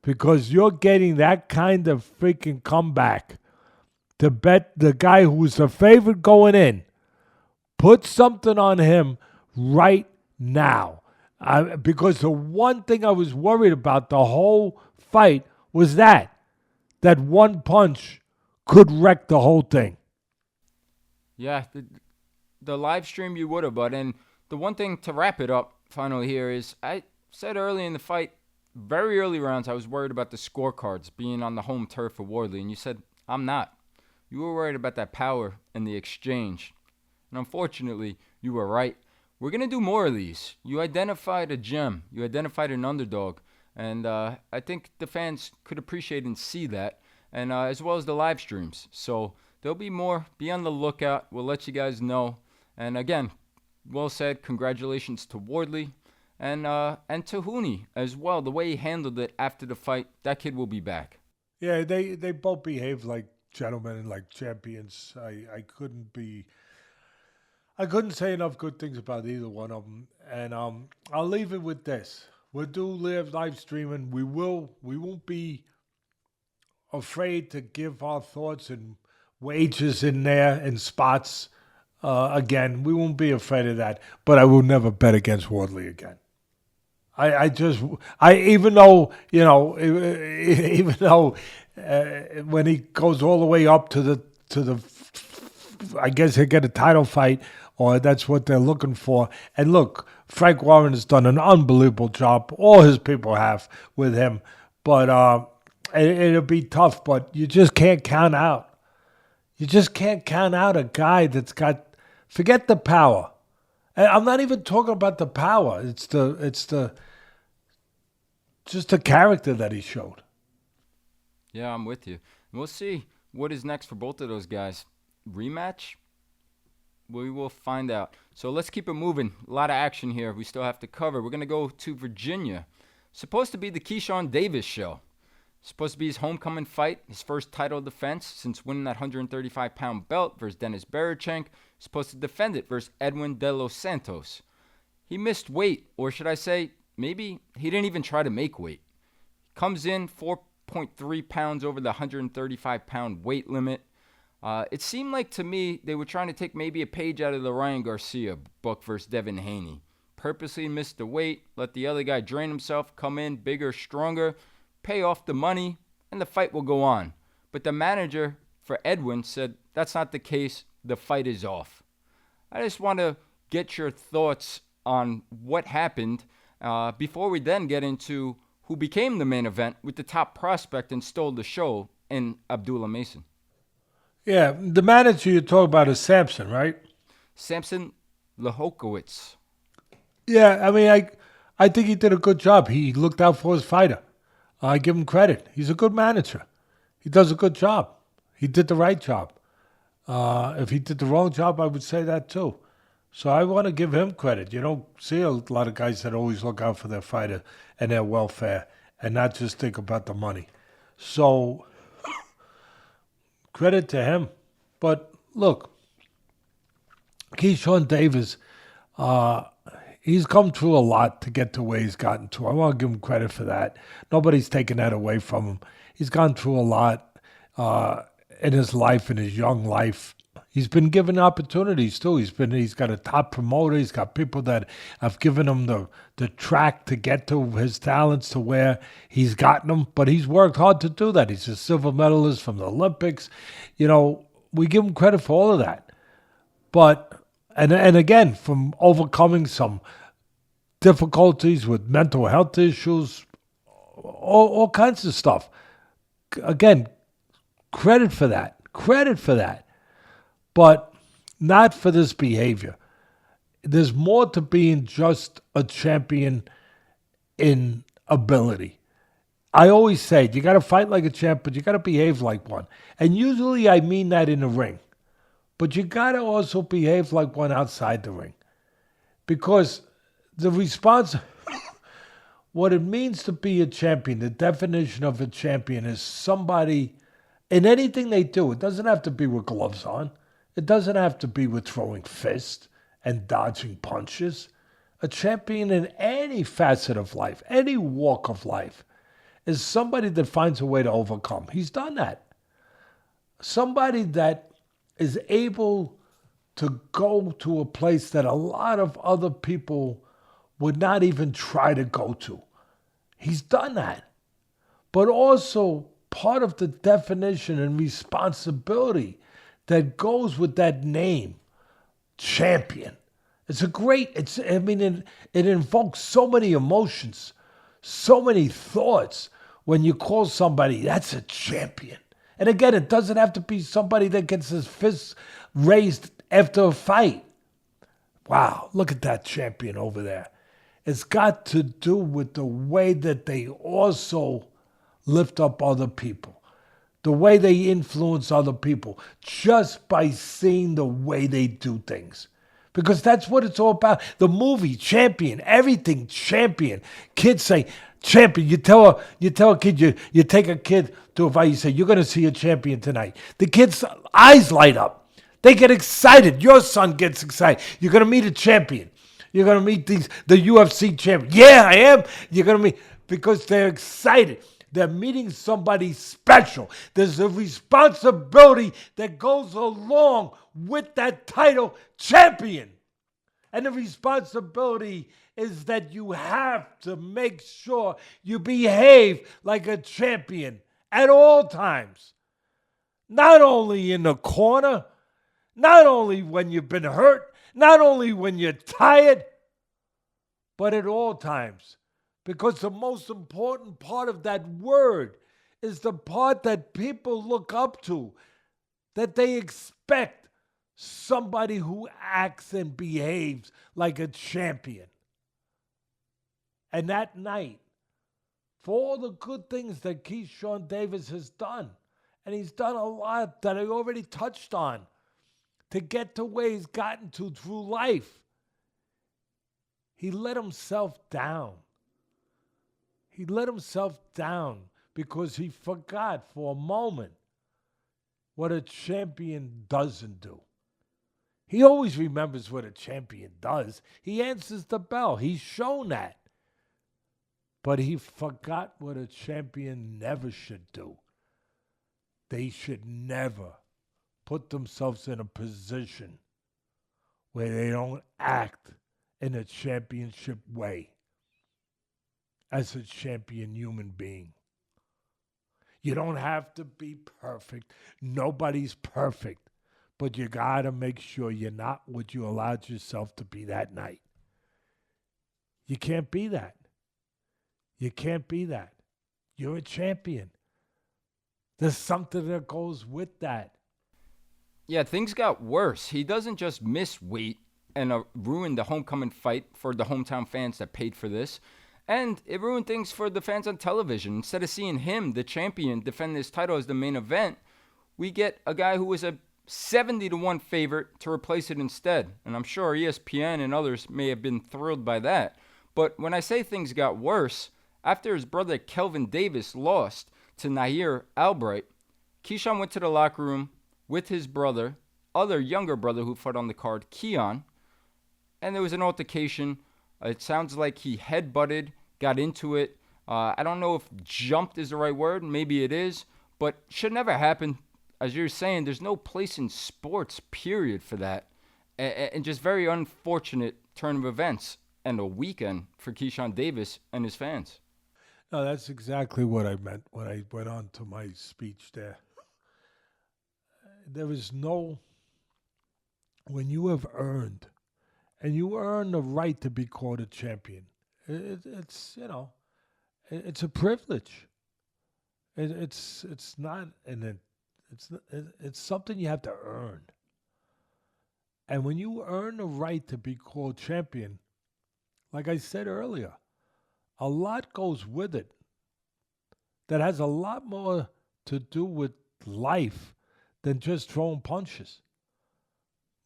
Speaker 2: Because you're getting that kind of freaking comeback to bet the guy who's the favorite going in. Put something on him right now. Because the one thing I was worried about the whole fight was that one punch could wreck the whole thing.
Speaker 1: Yeah, the live stream you would have, but and the one thing to wrap it up finally here is I said early in the fight, very early rounds, I was worried about the scorecards being on the home turf for Wardley, and you said, I'm not. You were worried about that power and the exchange. And unfortunately, you were right. We're going to do more of these. You identified a gem. You identified an underdog. And I think the fans could appreciate and see that, and as well as the live streams. So there'll be more. Be on the lookout. We'll let you guys know. And again, well said. Congratulations to Wardley and to Huni as well. The way he handled it after the fight, that kid will be back.
Speaker 2: Yeah, they both behaved like gentlemen and like champions. I couldn't say enough good things about either one of them. And I'll leave it with this. We'll do live streaming. We won't be afraid to give our thoughts and wages in there and spots. Again, we won't be afraid of that. But I will never bet against Wardley again. Even though when he goes all the way up to the, I guess he'll get a title fight, or that's what they're looking for. And look, Frank Warren has done an unbelievable job. All his people have with him. But it'll be tough, but you just can't count out. You just can't count out a guy that's got, forget the power. And I'm not even talking about the power. It's just the character that he showed.
Speaker 1: Yeah, I'm with you. We'll see what is next for both of those guys. Rematch? We will find out. So let's keep it moving. A lot of action here we still have to cover. We're going to go to Virginia. Supposed to be the Keyshawn Davis show. Supposed to be his homecoming fight, his first title defense since winning that 135-pound belt versus Dennis Berichenk. Supposed to defend it versus Edwin De Los Santos. He missed weight, or should I say, maybe he didn't even try to make weight. Comes in 4.3 pounds over the 135-pound weight limit. It seemed like to me they were trying to take maybe a page out of the Ryan Garcia book versus Devin Haney. Purposely missed the weight, let the other guy drain himself, come in bigger, stronger, pay off the money, and the fight will go on. But the manager for Edwin said that's not the case. The fight is off. I just want to get your thoughts on what happened before we then get into who became the main event with the top prospect and stole the show in Abdullah Mason.
Speaker 2: Yeah, the manager you talk about is Samson, right?
Speaker 1: Samson Lehokowicz.
Speaker 2: Yeah, I mean, I think he did a good job. He looked out for his fighter. I give him credit. He's a good manager. He does a good job. He did the right job. If he did the wrong job, I would say that too. So I want to give him credit. You don't see a lot of guys that always look out for their fighter and their welfare and not just think about the money. So credit to him. But look, Keyshawn Davis, he's come through a lot to get to where he's gotten to. I want to give him credit for that. Nobody's taken that away from him. He's gone through a lot in his life, in his young life. He's been given opportunities too. He's got a top promoter. He's got people that have given him the track to get to his talents to where he's gotten them. But he's worked hard to do that. He's a silver medalist from the Olympics. You know, we give him credit for all of that. But and again, from overcoming some difficulties with mental health issues, all kinds of stuff. Again, credit for that. But not for this behavior. There's more to being just a champion in ability. I always say, you got to fight like a champ, but you got to behave like one. And usually I mean that in the ring. But you got to also behave like one outside the ring. Because the response, what it means to be a champion, the definition of a champion is somebody, in anything they do, it doesn't have to be with gloves on. It doesn't have to be with throwing fists and dodging punches. A champion in any facet of life, any walk of life, is somebody that finds a way to overcome. He's done that. Somebody that is able to go to a place that a lot of other people would not even try to go to. He's done that. But also part of the definition and responsibility that goes with that name, champion. It invokes so many emotions, so many thoughts when you call somebody, that's a champion. And again, it doesn't have to be somebody that gets his fists raised after a fight. Wow, look at that champion over there. It's got to do with the way that they also lift up other people, the way they influence other people, just by seeing the way they do things. Because that's what it's all about. The movie, Champion, everything, Champion. Kids say, champion. You tell a kid, you take a kid to a fight, you say, you're going to see a champion tonight. The kid's eyes light up. They get excited. Your son gets excited. You're going to meet a champion. You're going to meet the UFC champion. Yeah, I am. You're going to meet, because they're excited. They're meeting somebody special. There's a responsibility that goes along with that title, champion. And the responsibility is that you have to make sure you behave like a champion at all times. Not only in the corner, not only when you've been hurt, not only when you're tired, but at all times. Because the most important part of that word is the part that people look up to, that they expect somebody who acts and behaves like a champion. And that night, for all the good things that Keyshawn Davis has done, and he's done a lot that I already touched on, to get to where he's gotten to through life, he let himself down. He let himself down because he forgot for a moment what a champion doesn't do. He always remembers what a champion does. He answers the bell. He's shown that. But he forgot what a champion never should do. They should never put themselves in a position where they don't act in a championship way as a champion human being. You don't have to be perfect. Nobody's perfect. But you got to make sure you're not what you allowed yourself to be that night. You can't be that. You can't be that. You're a champion. There's something that goes with that.
Speaker 1: Yeah, things got worse. He doesn't just miss weight and ruin the homecoming fight for the hometown fans that paid for this. And it ruined things for the fans on television. Instead of seeing him, the champion, defend his title as the main event, we get a guy who was a 70-1 favorite to replace it instead. And I'm sure ESPN and others may have been thrilled by that. But when I say things got worse, after his brother Kelvin Davis lost to Nair Albright, Keyshawn went to the locker room with his brother, other younger brother who fought on the card, Keon, and there was an altercation. It sounds like he headbutted, got into it. I don't know if jumped is the right word. Maybe it is, but should never happen. As you're saying, there's no place in sports, period, for that. And just very unfortunate turn of events and a weekend for Keyshawn Davis and his fans.
Speaker 2: No, that's exactly what I meant when I went on to my speech there. There is no, when you have earned, and you earn the right to be called a champion, it's a privilege. It's not, and it's something you have to earn. And when you earn the right to be called champion, like I said earlier, a lot goes with it that has a lot more to do with life than just throwing punches.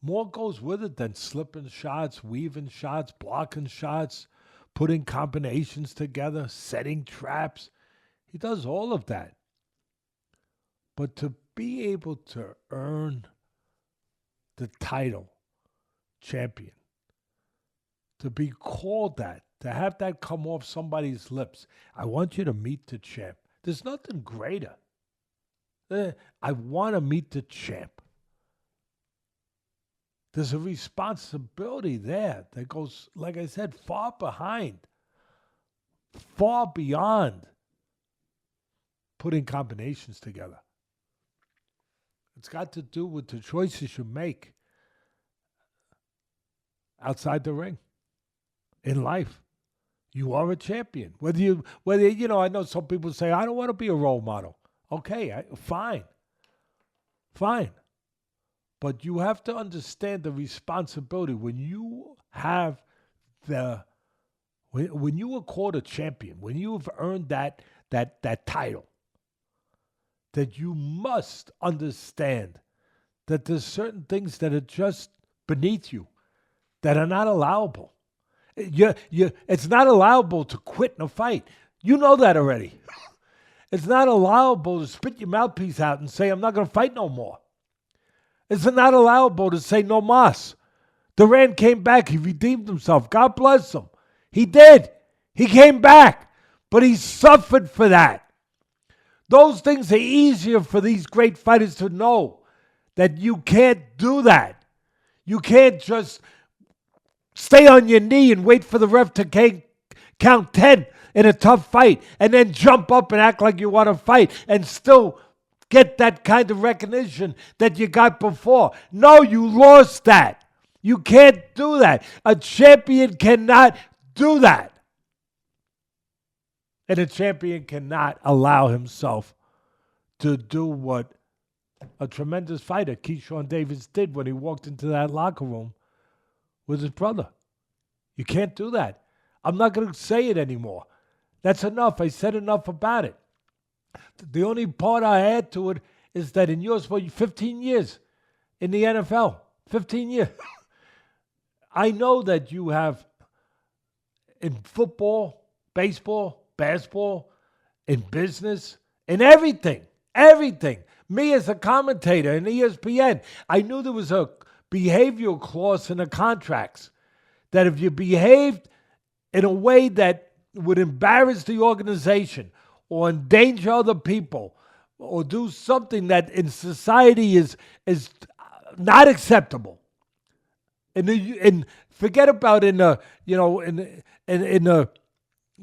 Speaker 2: More goes with it than slipping shots, weaving shots, blocking shots, putting combinations together, setting traps. He does all of that. But to be able to earn the title, champion, to be called that, to have that come off somebody's lips, I want you to meet the champ. There's nothing greater. I want to meet the champ. There's a responsibility there that goes, like I said, far beyond putting combinations together. It's got to do with the choices you make outside the ring, in life. You are a champion. Whether I know some people say, I don't want to be a role model. Okay, fine. But you have to understand the responsibility when you have when you are called a champion, when you have earned that title, that you must understand that there's certain things that are just beneath you that are not allowable. It's not allowable to quit in a fight. You know that already. It's not allowable to spit your mouthpiece out and say, I'm not going to fight no more. It's not allowable to say no mas. Duran came back. He redeemed himself. God bless him. He did. He came back. But he suffered for that. Those things are easier for these great fighters to know, that you can't do that. You can't just stay on your knee and wait for the ref to count 10 in a tough fight and then jump up and act like you want to fight and still get that kind of recognition that you got before. No, you lost that. You can't do that. A champion cannot do that. And a champion cannot allow himself to do what a tremendous fighter, Keyshawn Davis, did when he walked into that locker room with his brother. You can't do that. I'm not going to say it anymore. That's enough. I said enough about it. The only part I add to it is that in your sport, 15 years in the NFL, 15 years. I know that you have in football, baseball, basketball, in business, in everything. Me as a commentator in ESPN, I knew there was a behavioral clause in the contracts that if you behaved in a way that would embarrass the organization or endanger other people or do something that in society is not acceptable. And forget about in the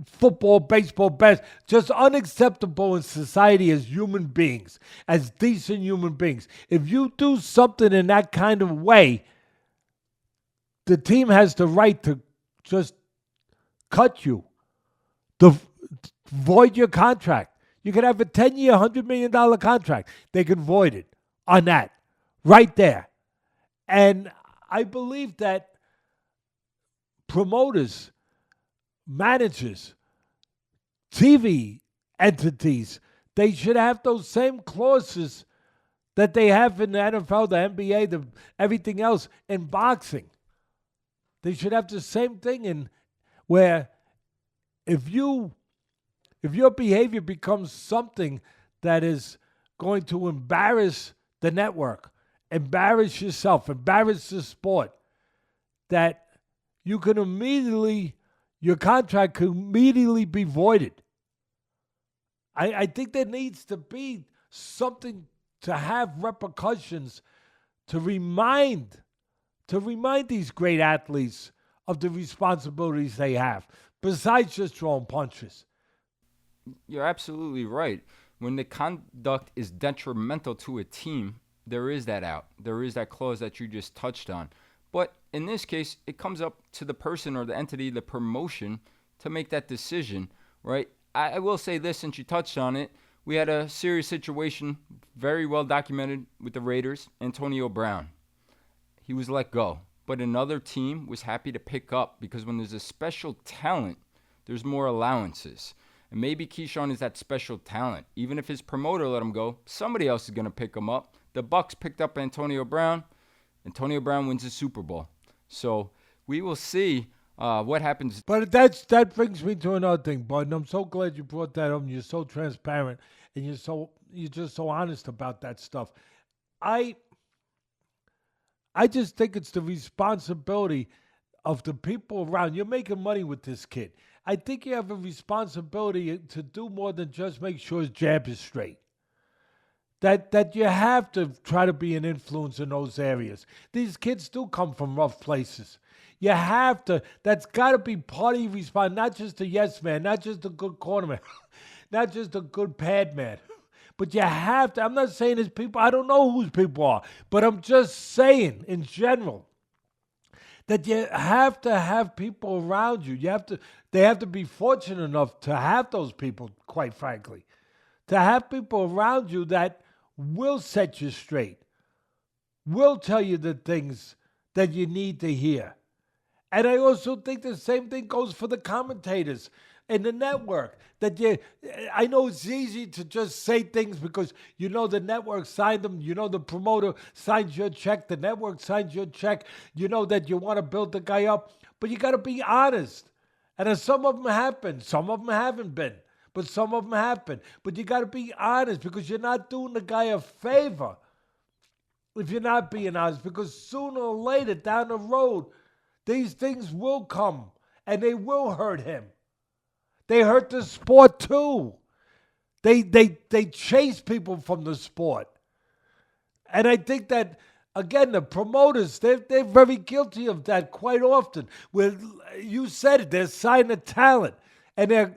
Speaker 2: football, baseball, just unacceptable in society as human beings, as decent human beings. If you do something in that kind of way, the team has the right to just cut you, to void your contract. You could have a 10-year, $100 million contract. They could void it on that, right there. And I believe that promoters, managers, TV entities, they should have those same clauses that they have in the NFL, the NBA, everything else in boxing. They should have the same thing in where if your behavior becomes something that is going to embarrass the network, embarrass yourself, embarrass the sport, that you can immediately, your contract could immediately be voided. I think there needs to be something to have repercussions to remind these great athletes of the responsibilities they have, besides just throwing punches.
Speaker 1: You're absolutely right. When the conduct is detrimental to a team, there is that out. There is that clause that you just touched on. But in this case, it comes up to the person or the entity, the promotion, to make that decision, right? I will say this, since you touched on it, we had a serious situation, very well documented with the Raiders, Antonio Brown. he was let go. But another team was happy to pick up because when there's a special talent, there's more allowances. And maybe Keyshawn is that special talent. Even if his promoter let him go, somebody else is going to pick him up. The Bucks picked up Antonio Brown. Antonio Brown wins the Super Bowl. So we will see what happens.
Speaker 2: But that brings me to another thing, Bud. And I'm so glad you brought that up. And you're so transparent, and you're just so honest about that stuff. I just think it's the responsibility of the people around. You're making money with this kid. I think you have a responsibility to do more than just make sure his jab is straight. That you have to try to be an influence in those areas. These kids do come from rough places. You have to. That's got to be part of your response, not just a yes man, not just a good cornerman, not just a good pad man. But you have to. I'm not saying there's people. I don't know whose people are. But I'm just saying in general that you have to have people around you. They have to be fortunate enough to have those people, quite frankly. To have people around you that will set you straight, will tell you the things that you need to hear. And I also think the same thing goes for the commentators in the network. I know it's easy to just say things because you know the network signed them, you know the promoter signs your check, the network signs your check, you know that you want to build the guy up, but you got to be honest. And some of them have been, some of them haven't been. But some of them happen. But you got to be honest because you're not doing the guy a favor if you're not being honest. Because sooner or later down the road, these things will come and they will hurt him. They hurt the sport too. They chase people from the sport. And I think that, again, the promoters, they're very guilty of that quite often. Where you said it, they're signing talent. And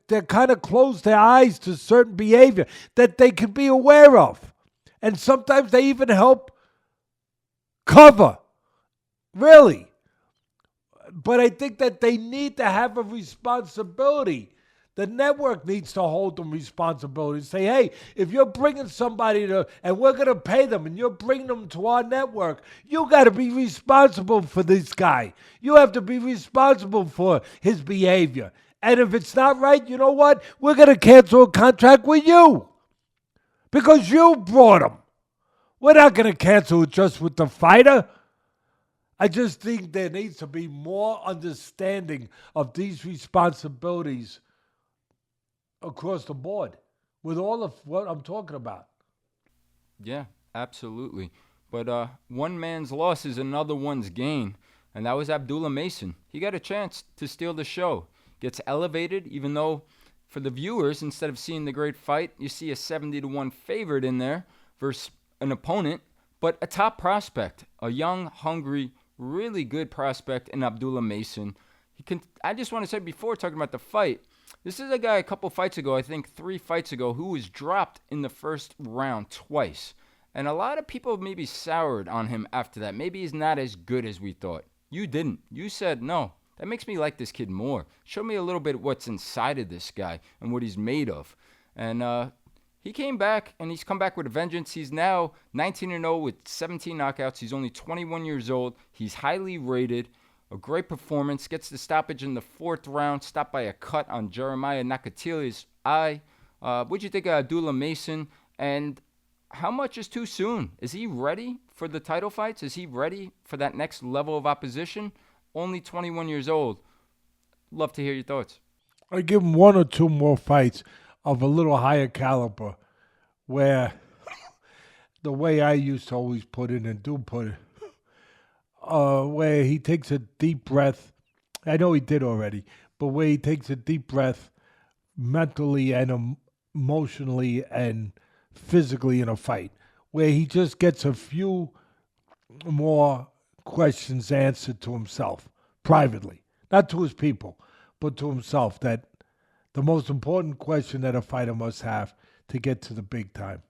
Speaker 2: they're kind of close their eyes to certain behavior that they can be aware of. And sometimes they even help cover. Really. But I think that they need to have a responsibility. The network needs to hold them responsibility. Say, hey, if you're bringing somebody and we're going to pay them, and you're bringing them to our network, you got to be responsible for this guy. You have to be responsible for his behavior. And if it's not right, you know what? We're going to cancel a contract with you because you brought him. We're not going to cancel it just with the fighter. I just think there needs to be more understanding of these responsibilities across the board with all of what I'm talking about.
Speaker 1: Yeah, absolutely. But one man's loss is another one's gain, and that was Abdullah Mason. He got a chance to steal the show. Gets elevated, even though for the viewers, instead of seeing the great fight, you see a 70-1 favorite in there versus an opponent, but a top prospect, a young, hungry, really good prospect in Abdullah Mason. I just want to say before talking about the fight, this is a guy a couple fights ago, I think 3 fights ago, who was dropped in the first round twice. And a lot of people maybe soured on him after that. Maybe he's not as good as we thought. You didn't. You said, no, that makes me like this kid more. Show me a little bit what's inside of this guy and what he's made of. And he came back, and he's come back with a vengeance. He's now 19-0 with 17 knockouts. He's only 21 years old. He's highly rated. A great performance. Gets the stoppage in the 4th round. Stopped by a cut on Jeremiah Nakathila's eye. What'd you think of Abdullah Mason? And how much is too soon? Is he ready for the title fights? Is he ready for that next level of opposition? Only 21 years old. Love to hear your thoughts.
Speaker 2: I give him 1 or 2 more fights of a little higher caliber where the way I used to always put it and do put it, where he takes a deep breath. I know he did already, but where he takes a deep breath mentally and emotionally and physically in a fight, where he just gets a few more questions answered to himself privately, not to his people, but to himself. That the most important question that a fighter must have to get to the big time: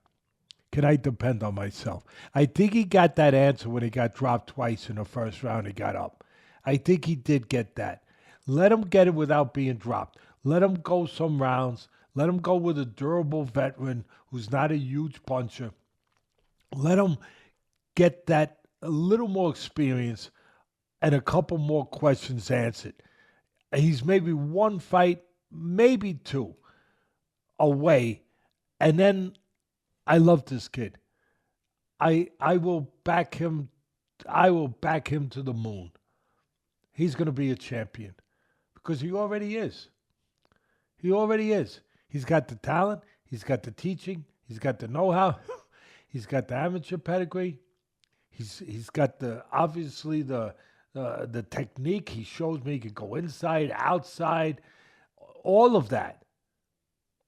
Speaker 2: can I depend on myself? I think he got that answer when he got dropped twice in the first round. He got up. I think he did get that. Let him get it without being dropped. Let him go some rounds. Let him go with a durable veteran who's not a huge puncher. Let him get that a little more experience and a couple more questions answered. He's maybe one fight, maybe two away. And then I love this kid. I will back him. I will back him to the moon. He's going to be a champion because he already is. He already is. He's got the talent. He's got the teaching. He's got the know-how. He's got the amateur pedigree. He's got obviously the technique. He shows me he can go inside, outside, all of that.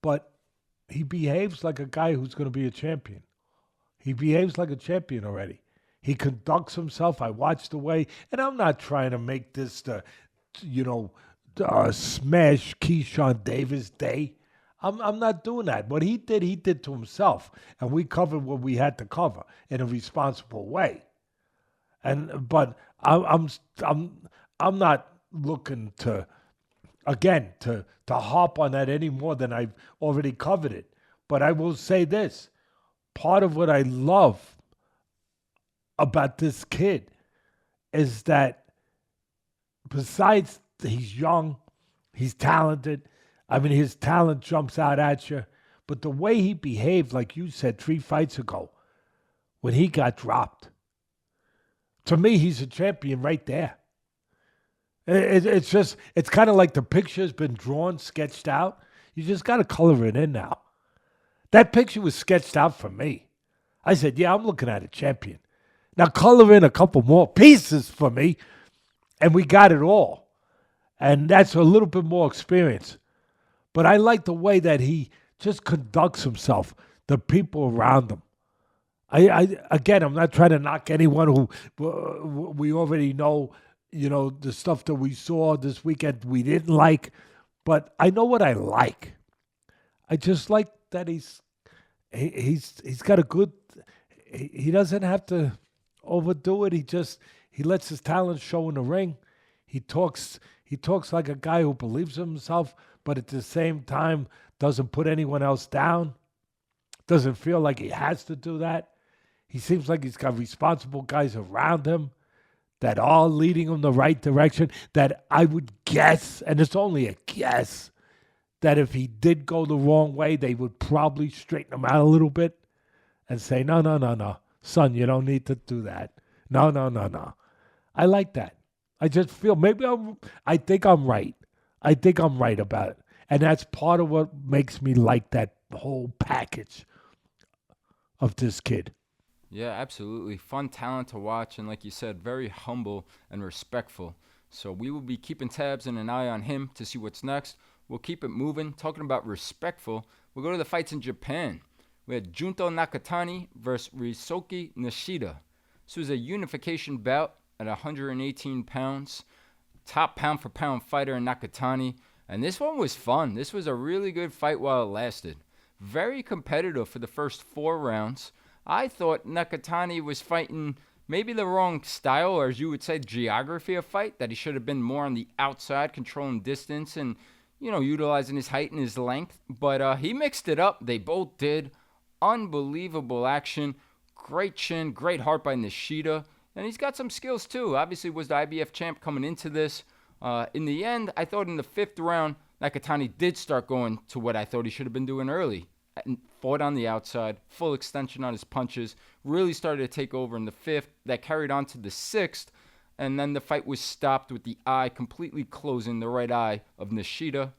Speaker 2: But he behaves like a guy who's going to be a champion. He behaves like a champion already. He conducts himself. I watch the way, and I'm not trying to make this smash Keyshawn Davis day. I'm not doing that. What he did to himself, and we covered what we had to cover in a responsible way. But I'm not looking to harp on that any more than I've already covered it. But I will say this: part of what I love about this kid is that besides he's young, he's talented. I mean, his talent jumps out at you. But the way he behaved, like you said 3 fights ago, when he got dropped, to me, he's a champion right there. It's kind of like the picture's been drawn, sketched out. You just got to color it in now. That picture was sketched out for me. I said, yeah, I'm looking at a champion. Now color in a couple more pieces for me, and we got it all. And that's a little bit more experience. But I like the way that he just conducts himself, the people around him. Again, I'm not trying to knock anyone who we already know, the stuff that we saw this weekend we didn't like. But I know what I like. I just like that he's got a good. He doesn't have to overdo it. He lets his talent show in the ring. He talks like a guy who believes in himself, but at the same time doesn't put anyone else down. Doesn't feel like he has to do that. He seems like he's got responsible guys around him that are leading him the right direction. That I would guess, and it's only a guess, that if he did go the wrong way, they would probably straighten him out a little bit and say, no, son, you don't need to do that. No. I like that. I just feel I think I'm right. I think I'm right about it. And that's part of what makes me like that whole package of this kid.
Speaker 1: Yeah, absolutely. Fun talent to watch. And like you said, very humble and respectful. So we will be keeping tabs and an eye on him to see what's next. We'll keep it moving. Talking about respectful, we'll go to the fights in Japan. We had Junto Nakatani versus Ryosuke Nishida. This was a unification bout at 118 pounds. Top pound-for-pound fighter in Nakatani. And this one was fun. This was a really good fight while it lasted. Very competitive for the first 4 rounds. I thought Nakatani was fighting maybe the wrong style, or as you would say, geography of fight, that he should have been more on the outside, controlling distance and, utilizing his height and his length. But he mixed it up. They both did. Unbelievable action. Great chin, great heart by Nishida. And he's got some skills too. Obviously was the IBF champ coming into this. In the end, I thought in the 5th round, Nakatani did start going to what I thought he should have been doing early. And fought on the outside, full extension on his punches, really started to take over in the 5th. That carried on to the 6th, and then the fight was stopped with the eye completely closing the right eye of Nishida.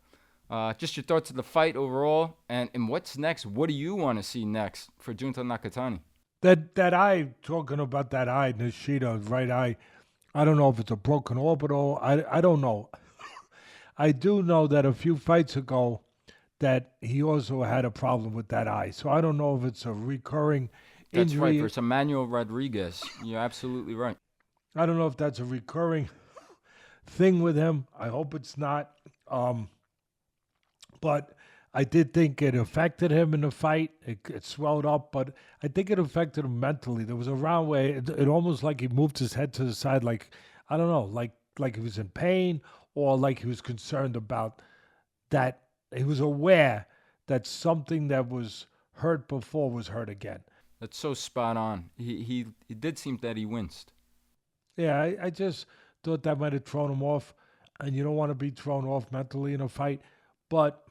Speaker 1: Just your thoughts of the fight overall, and what's next? What do you want to see next for Junto Nakatani?
Speaker 2: That eye, talking about that eye, Nishida's right eye, I don't know if it's a broken orbital. I don't know. I do know that a few fights ago that he also had a problem with that eye. So I don't know if it's a recurring injury.
Speaker 1: That's right, for Emmanuel Rodriguez. You're absolutely right.
Speaker 2: I don't know if that's a recurring thing with him. I hope it's not. But I did think it affected him in the fight. It swelled up, but I think it affected him mentally. There was a round where it almost like he moved his head to the side, like, I don't know, like he was in pain or like he was concerned about that. He was aware that something that was hurt before was hurt again.
Speaker 1: That's so spot on. He it did seem that he winced.
Speaker 2: Yeah, I just thought that might have thrown him off, and you don't want to be thrown off mentally in a fight. But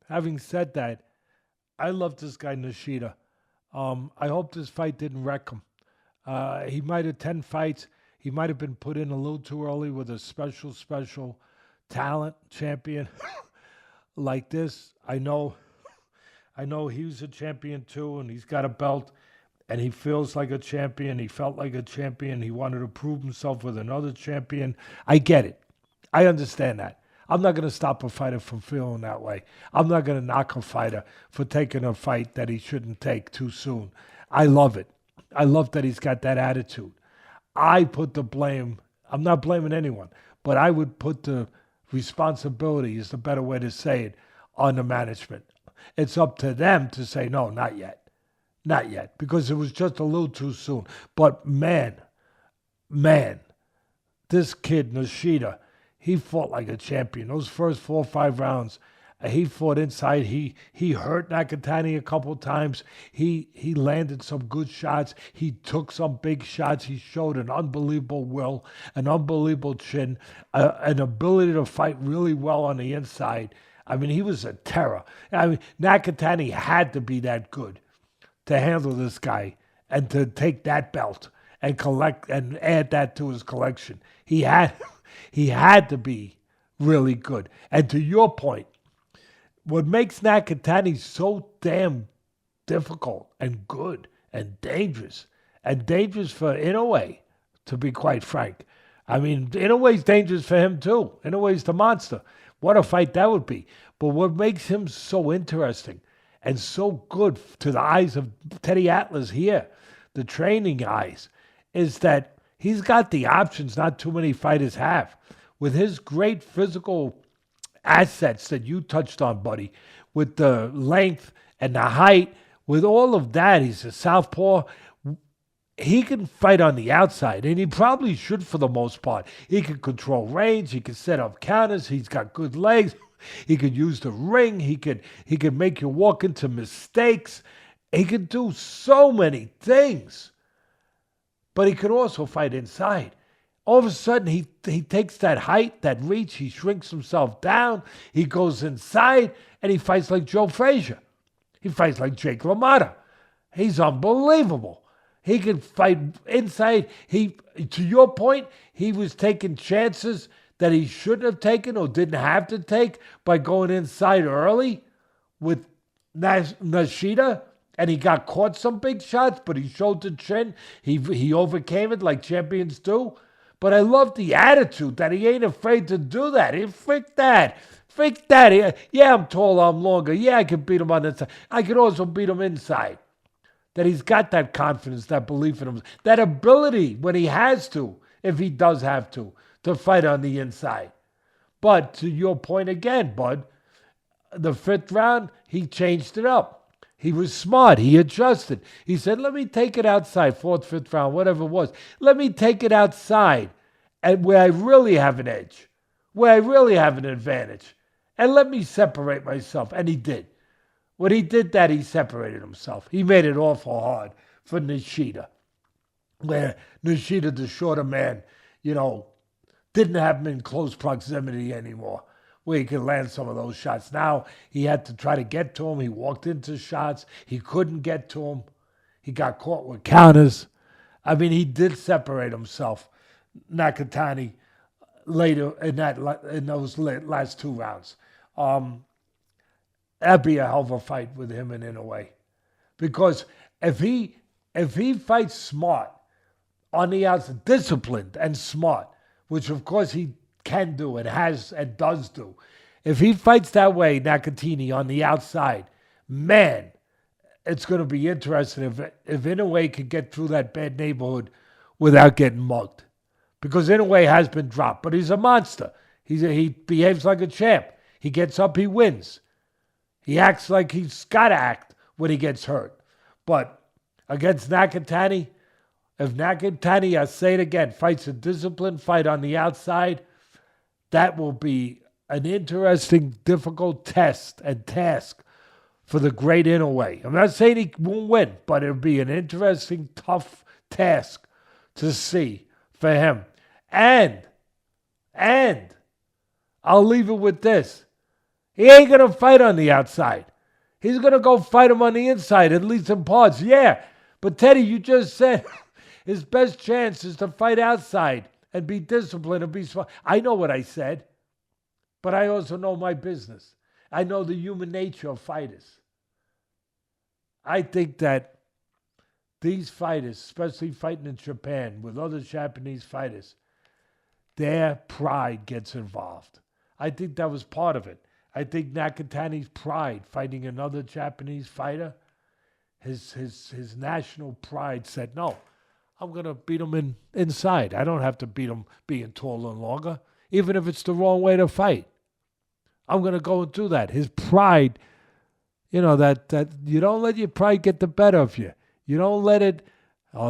Speaker 2: having said that, I love this guy Nishida. I hope this fight didn't wreck him. He might have 10 fights. He might have been put in a little too early with a special talent champion like this. I know he's a champion too, and he's got a belt, and he feels like a champion. He felt like a champion. He wanted to prove himself with another champion. I get it. I understand that. I'm not going to stop a fighter from feeling that way. I'm not going to knock a fighter for taking a fight that he shouldn't take too soon. I love it. I love that he's got that attitude. I put the blame, I'm not blaming anyone, but I would put the responsibility, is the better way to say it, on the management. It's up to them to say, no, not yet. Not yet, because it was just a little too soon. But man, this kid, Nishida, he fought like a champion. Those first 4 or 5 rounds, he fought inside. He hurt Nakatani a couple times. He landed some good shots. He took some big shots. He showed an unbelievable will, an unbelievable chin, an ability to fight really well on the inside. I mean, he was a terror. I mean, Nakatani had to be that good to handle this guy and to take that belt and collect and add that to his collection. He had to be really good. And to your point, what makes Nakatani so damn difficult and good and dangerous for Inoue, to be quite frank. I mean, Inoue's dangerous for him too. Inoue's the monster. What a fight that would be. But what makes him so interesting and so good to the eyes of Teddy Atlas here, the training eyes, is that he's got the options not too many fighters have. With his great physical assets that you touched on, buddy, with the length and the height, with all of that, he's a southpaw. He can fight on the outside, and he probably should for the most part. He can control range. He can set up counters. He's got good legs. He could use the ring. He could make you walk into mistakes. He could do so many things. But he could also fight inside. All of a sudden, he takes that height, that reach, he shrinks himself down, he goes inside, and he fights like Joe Frazier. He fights like Jake LaMotta. He's unbelievable. He can fight inside. To your point, he was taking chances that he shouldn't have taken or didn't have to take by going inside early with Nishida. And he got caught some big shots, but he showed the chin. He overcame it like champions do. But I love the attitude that he ain't afraid to do that. Freak that. Yeah, I'm tall, I'm longer. Yeah, I can beat him on the side. I can also beat him inside. That he's got that confidence, that belief in him, that ability when he has to, if he does have to fight on the inside. But to your point again, bud, the 5th round, he changed it up. He was smart. He adjusted. He said, let me take it outside, 4th, 5th round, whatever it was. Let me take it outside and where I really have an edge, where I really have an advantage. And let me separate myself. And he did. When he did that, he separated himself. He made it awful hard for Nishida, where Nishida, the shorter man, didn't have him in close proximity anymore, where he could land some of those shots. Now he had to try to get to him. He walked into shots. He couldn't get to him. He got caught with counters. I mean, he did separate himself, Nakatani, later in those last 2 rounds. That'd be a hell of a fight with him in a way. Because if he fights smart on the outside, disciplined and smart, which of course he can do and has and does do. If he fights that way, Nakatani, on the outside, man, it's going to be interesting if Inoue could get through that bad neighborhood without getting mugged. Because Inoue has been dropped, but he's a monster. He behaves like a champ. He gets up, he wins. He acts like he's got to act when he gets hurt. But against Nakatani, if Nakatani, I say it again, fights a disciplined fight on the outside, that will be an interesting, difficult test and task for the great Inoue. I'm not saying he won't win, but it'll be an interesting, tough task to see for him. And I'll leave it with this. He ain't going to fight on the outside. He's going to go fight him on the inside, at least in parts. Yeah, but Teddy, you just said his best chance is to fight outside and be disciplined and be smart. I know what I said, but I also know my business. I know the human nature of fighters. I think that these fighters, especially fighting in Japan with other Japanese fighters, their pride gets involved. I think that was part of it. I think Nakatani's pride fighting another Japanese fighter, his national pride said, no, I'm going to beat him inside. I don't have to beat him being taller and longer, even if it's the wrong way to fight. I'm going to go and do that. His pride, that you don't let your pride get the better of you. You don't let it,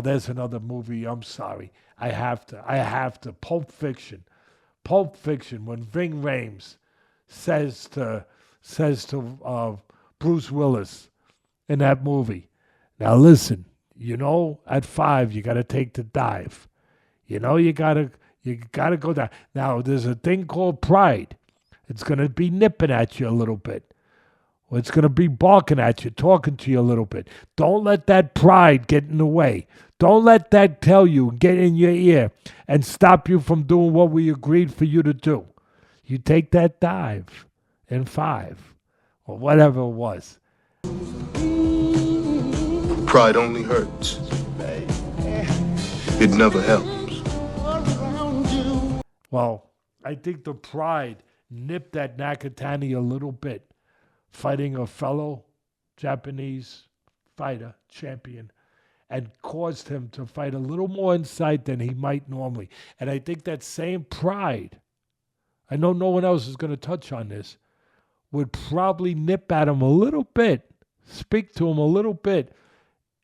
Speaker 2: there's another movie, I'm sorry. I have to. Pulp Fiction, when Ving Rhames says to Bruce Willis in that movie, now listen, at 5 you got to take the dive. You got to go down. Now there's a thing called pride. It's going to be nipping at you a little bit. Or it's going to be barking at you, talking to you a little bit. Don't let that pride get in the way. Don't let that tell you, get in your ear, and stop you from doing what we agreed for you to do. You take that dive in 5, or whatever it was.
Speaker 4: Pride only hurts. It never helps.
Speaker 2: Well, I think the pride nipped at Nakatani a little bit, fighting a fellow Japanese fighter, champion, and caused him to fight a little more inside than he might normally. And I think that same pride, I know no one else is going to touch on this, would probably nip at him a little bit, speak to him a little bit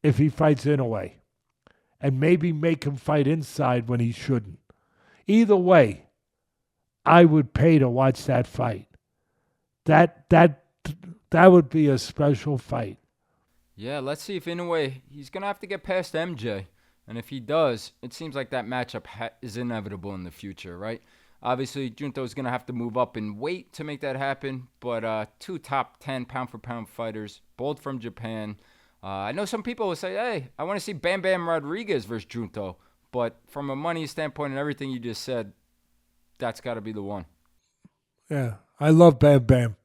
Speaker 2: if he fights Inoue, and maybe make him fight inside when he shouldn't. Either way, I would pay to watch that fight. That would be a special fight.
Speaker 1: Yeah, let's see if Inoue, he's going to have to get past MJ. And if he does, it seems like that matchup is inevitable in the future, right? Obviously, Junto is going to have to move up in weight to make that happen. But 2 top 10 pound-for-pound fighters, both from Japan. I know some people will say, hey, I want to see Bam Bam Rodriguez versus Junto. But from a money standpoint and everything you just said, that's got to be the one.
Speaker 2: Yeah, I love Bam Bam.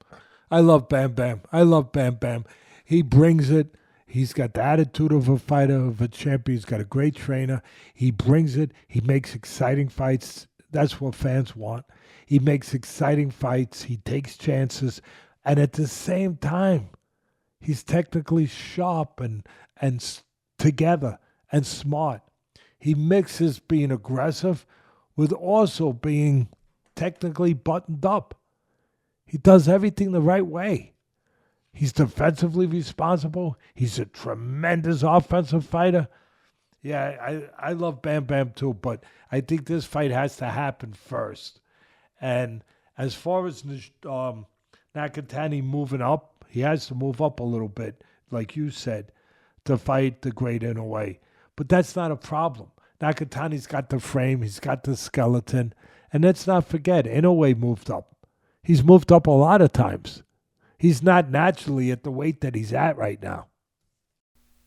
Speaker 2: I love Bam Bam. He brings it. He's got the attitude of a fighter, of a champion. He's got a great trainer. He brings it. He makes exciting fights. That's what fans want. He makes exciting fights. He takes chances. And at the same time, he's technically sharp and together and smart. He mixes being aggressive with also being technically buttoned up. He does everything the right way. He's defensively responsible. He's a tremendous offensive fighter. Yeah, I love Bam Bam too, but I think this fight has to happen first. And as far as Nakatani moving up, he has to move up a little bit, like you said, to fight the great Inoue. But that's not a problem. Nakatani's got the frame, he's got the skeleton. And let's not forget, Inoue moved up. He's moved up a lot of times. He's not naturally at the weight that he's at right now.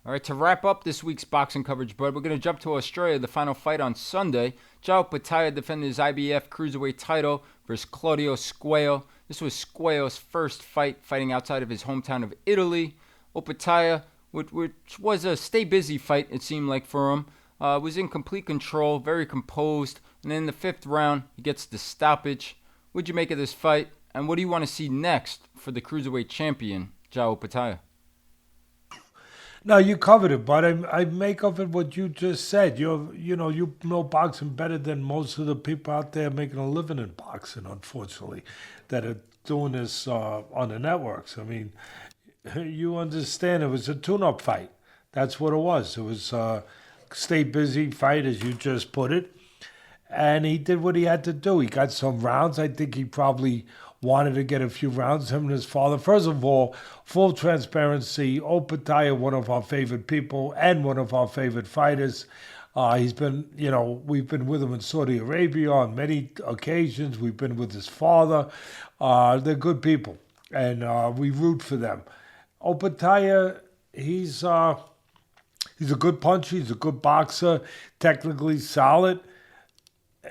Speaker 1: All right, to wrap up this week's boxing coverage, bud, we're going to jump to Australia, the final fight on Sunday. Opetaia defended his IBF cruiserweight title versus Claudio Squeo. This was Squeo's first fight, fighting outside of his hometown of Italy. Opetaia, which was a stay busy fight, it seemed like for him, was in complete control, very composed. And in the 5th round, he gets the stoppage. What'd you make of this fight? And what do you want to see next for the cruiserweight champion, Opetaia?
Speaker 2: No, you covered it, but I make of it what you just said. You know boxing better than most of the people out there making a living in boxing, unfortunately, that are doing this on the networks. I mean, you understand it was a tune-up fight. That's what it was. It was a stay busy fight, as you just put it. And he did what he had to do. He got some rounds. I think he probably wanted to get a few rounds, him and his father. First of all, full transparency, Opetaia, one of our favorite people and one of our favorite fighters. He's been, we've been with him in Saudi Arabia on many occasions. We've been with his father. They're good people, and we root for them. Opetaia, he's a good puncher. He's a good boxer, technically solid.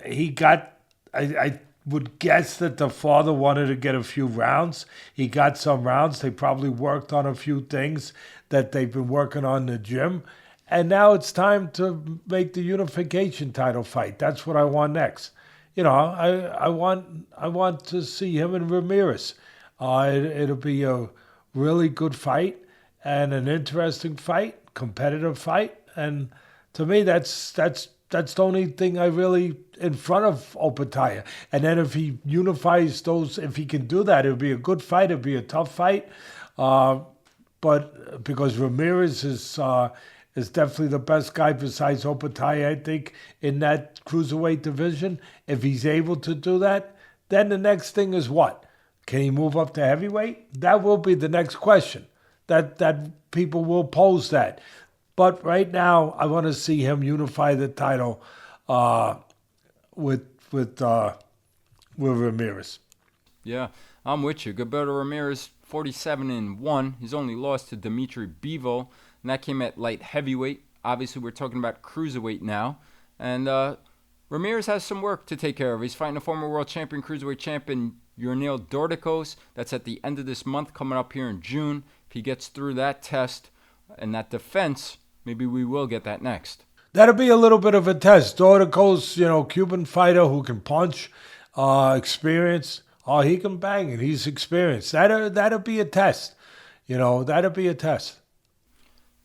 Speaker 2: I would guess that the father wanted to get a few rounds. He got some rounds. They probably worked on a few things that they've been working on in the gym. And now it's time to make the unification title fight. That's what I want next. I want to see him and Ramirez. It'll be a really good fight and an interesting fight, competitive fight. And to me, that's the only thing I really in front of Opetaia. And then if he unifies those, if he can do that, it'll be a good fight. It'll be a tough fight. But because Ramirez is definitely the best guy besides Opetaia, I think, in that cruiserweight division. If he's able to do that, then the next thing is what? Can he move up to heavyweight? That will be the next question. That people will pose that. But right now, I want to see him unify the title with Ramirez.
Speaker 1: Yeah, I'm with you. Gilberto Ramirez, 47-1. He's only lost to Dimitri Bivol, and that came at light heavyweight. Obviously, we're talking about cruiserweight now. And Ramirez has some work to take care of. He's fighting a former world champion, cruiserweight champion, Urnil Dordikos. That's at the end of this month, coming up here in June. If he gets through that test and that defense, maybe we will get that next.
Speaker 2: That'll be a little bit of a test. Dordikos, Cuban fighter who can punch, experience. Oh, he can bang and he's experienced. That'll be a test. That'll be a test.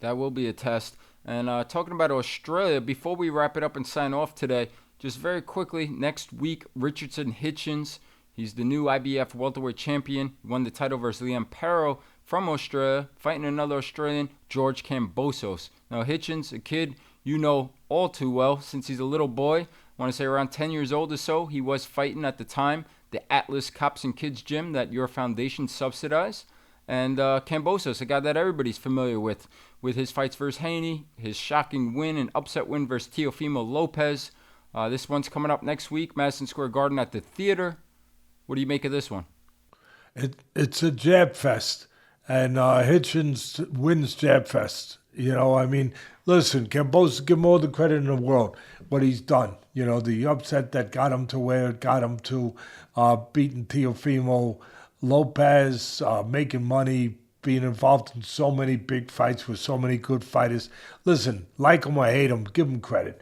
Speaker 1: That will be a test. And talking about Australia, before we wrap it up and sign off today, just very quickly, next week, Richardson Hitchens. He's the new IBF welterweight champion. He won the title versus Liam Perro from Australia, fighting another Australian, George Kambosos. Now, Hitchens, a kid you know all too well since he's a little boy. I want to say around 10 years old or so. He was fighting at the time the Atlas Cops and Kids gym that your foundation subsidized. And Kambosos, a guy that everybody's familiar with his fights versus Huni, his shocking win and upset win versus Teofimo Lopez. This one's coming up next week, Madison Square Garden at the theater. What do you make of this one?
Speaker 2: It's a jab fest, and Hitchens wins jab fest. Listen, Kambosos, give him all the credit in the world, what he's done. The upset that got him to where it got him to, beating Teofimo Lopez, making money, being involved in so many big fights with so many good fighters. Listen, like him or hate him, give him credit.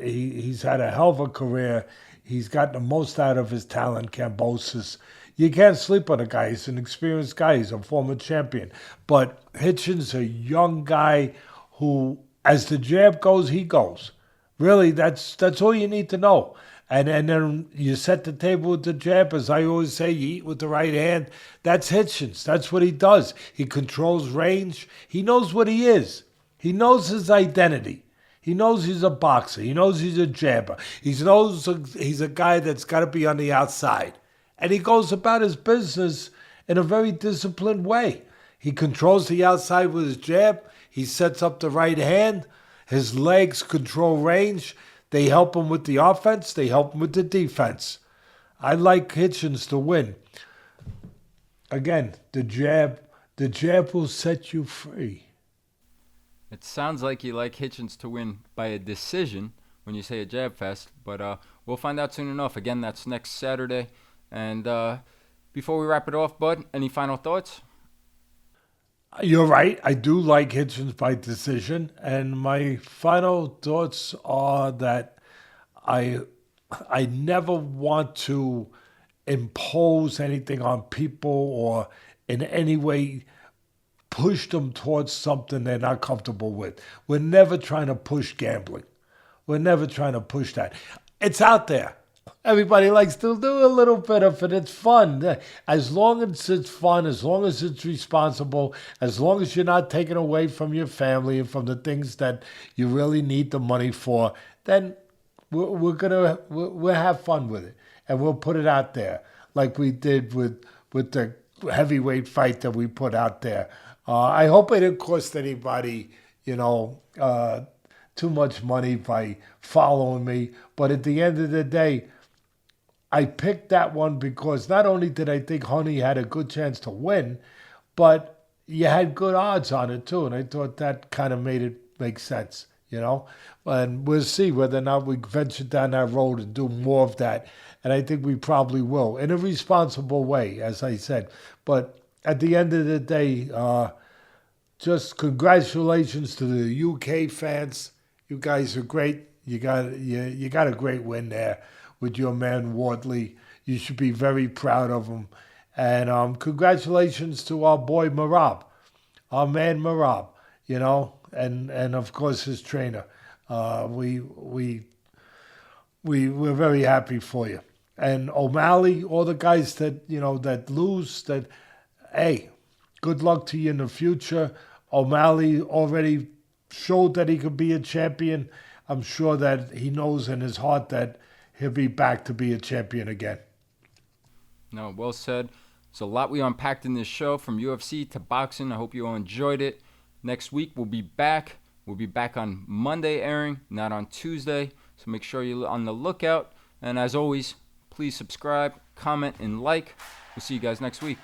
Speaker 2: He's had a hell of a career. He's gotten the most out of his talent, Kambosos. You can't sleep on a guy. He's an experienced guy. He's a former champion. But Hitchens, a young guy who, as the jab goes, he goes. Really, that's all you need to know. And then you set the table with the jab. As I always say, you eat with the right hand. That's Hitchens. That's what he does. He controls range. He knows what he is. He knows his identity. He knows he's a boxer. He knows he's a jabber. He knows he's a guy that's got to be on the outside. And he goes about his business in a very disciplined way. He controls the outside with his jab. He sets up the right hand. His legs control range. They help him with the offense. They help him with the defense. I like Hitchens to win. Again, the jab will set you free.
Speaker 1: It sounds like you like Hitchens to win by a decision when you say a jab fest, but we'll find out soon enough. Again, that's next Saturday. And before we wrap it off, Bud, any final thoughts?
Speaker 2: You're right. I do like Hitchens by decision. And my final thoughts are that I never want to impose anything on people or in any way push them towards something they're not comfortable with. We're never trying to push gambling. We're never trying to push that. It's out there. Everybody likes to do a little bit of it. It's fun. As long as it's fun, as long as it's responsible, as long as you're not taking away from your family and from the things that you really need the money for, then we'll have fun with it. And we'll put it out there. like we did with the heavyweight fight that we put out there. I hope it didn't cost anybody, too much money by following me. But at the end of the day, I picked that one because not only did I think Huni had a good chance to win, but you had good odds on it too. And I thought that kind of made it make sense, And we'll see whether or not we venture down that road and do more of that. And I think we probably will, in a responsible way, as I said. But at the end of the day, just congratulations to the UK fans. You guys are great. You got a great win there with your man Wardley. You should be very proud of him. And congratulations to our boy Marab, our man Marab, and of course his trainer. We're very happy for you. And O'Malley, all the guys that that lose, hey, good luck to you in the future. O'Malley already showed that he could be a champion. I'm sure that he knows in his heart that he'll be back to be a champion again.
Speaker 1: No, well said. There's a lot we unpacked in this show, from UFC to boxing. I hope you all enjoyed it. Next week we'll be back. We'll be back on Monday airing, not on Tuesday. So make sure you're on the lookout. And as always, please subscribe, comment, and like. We'll see you guys next week.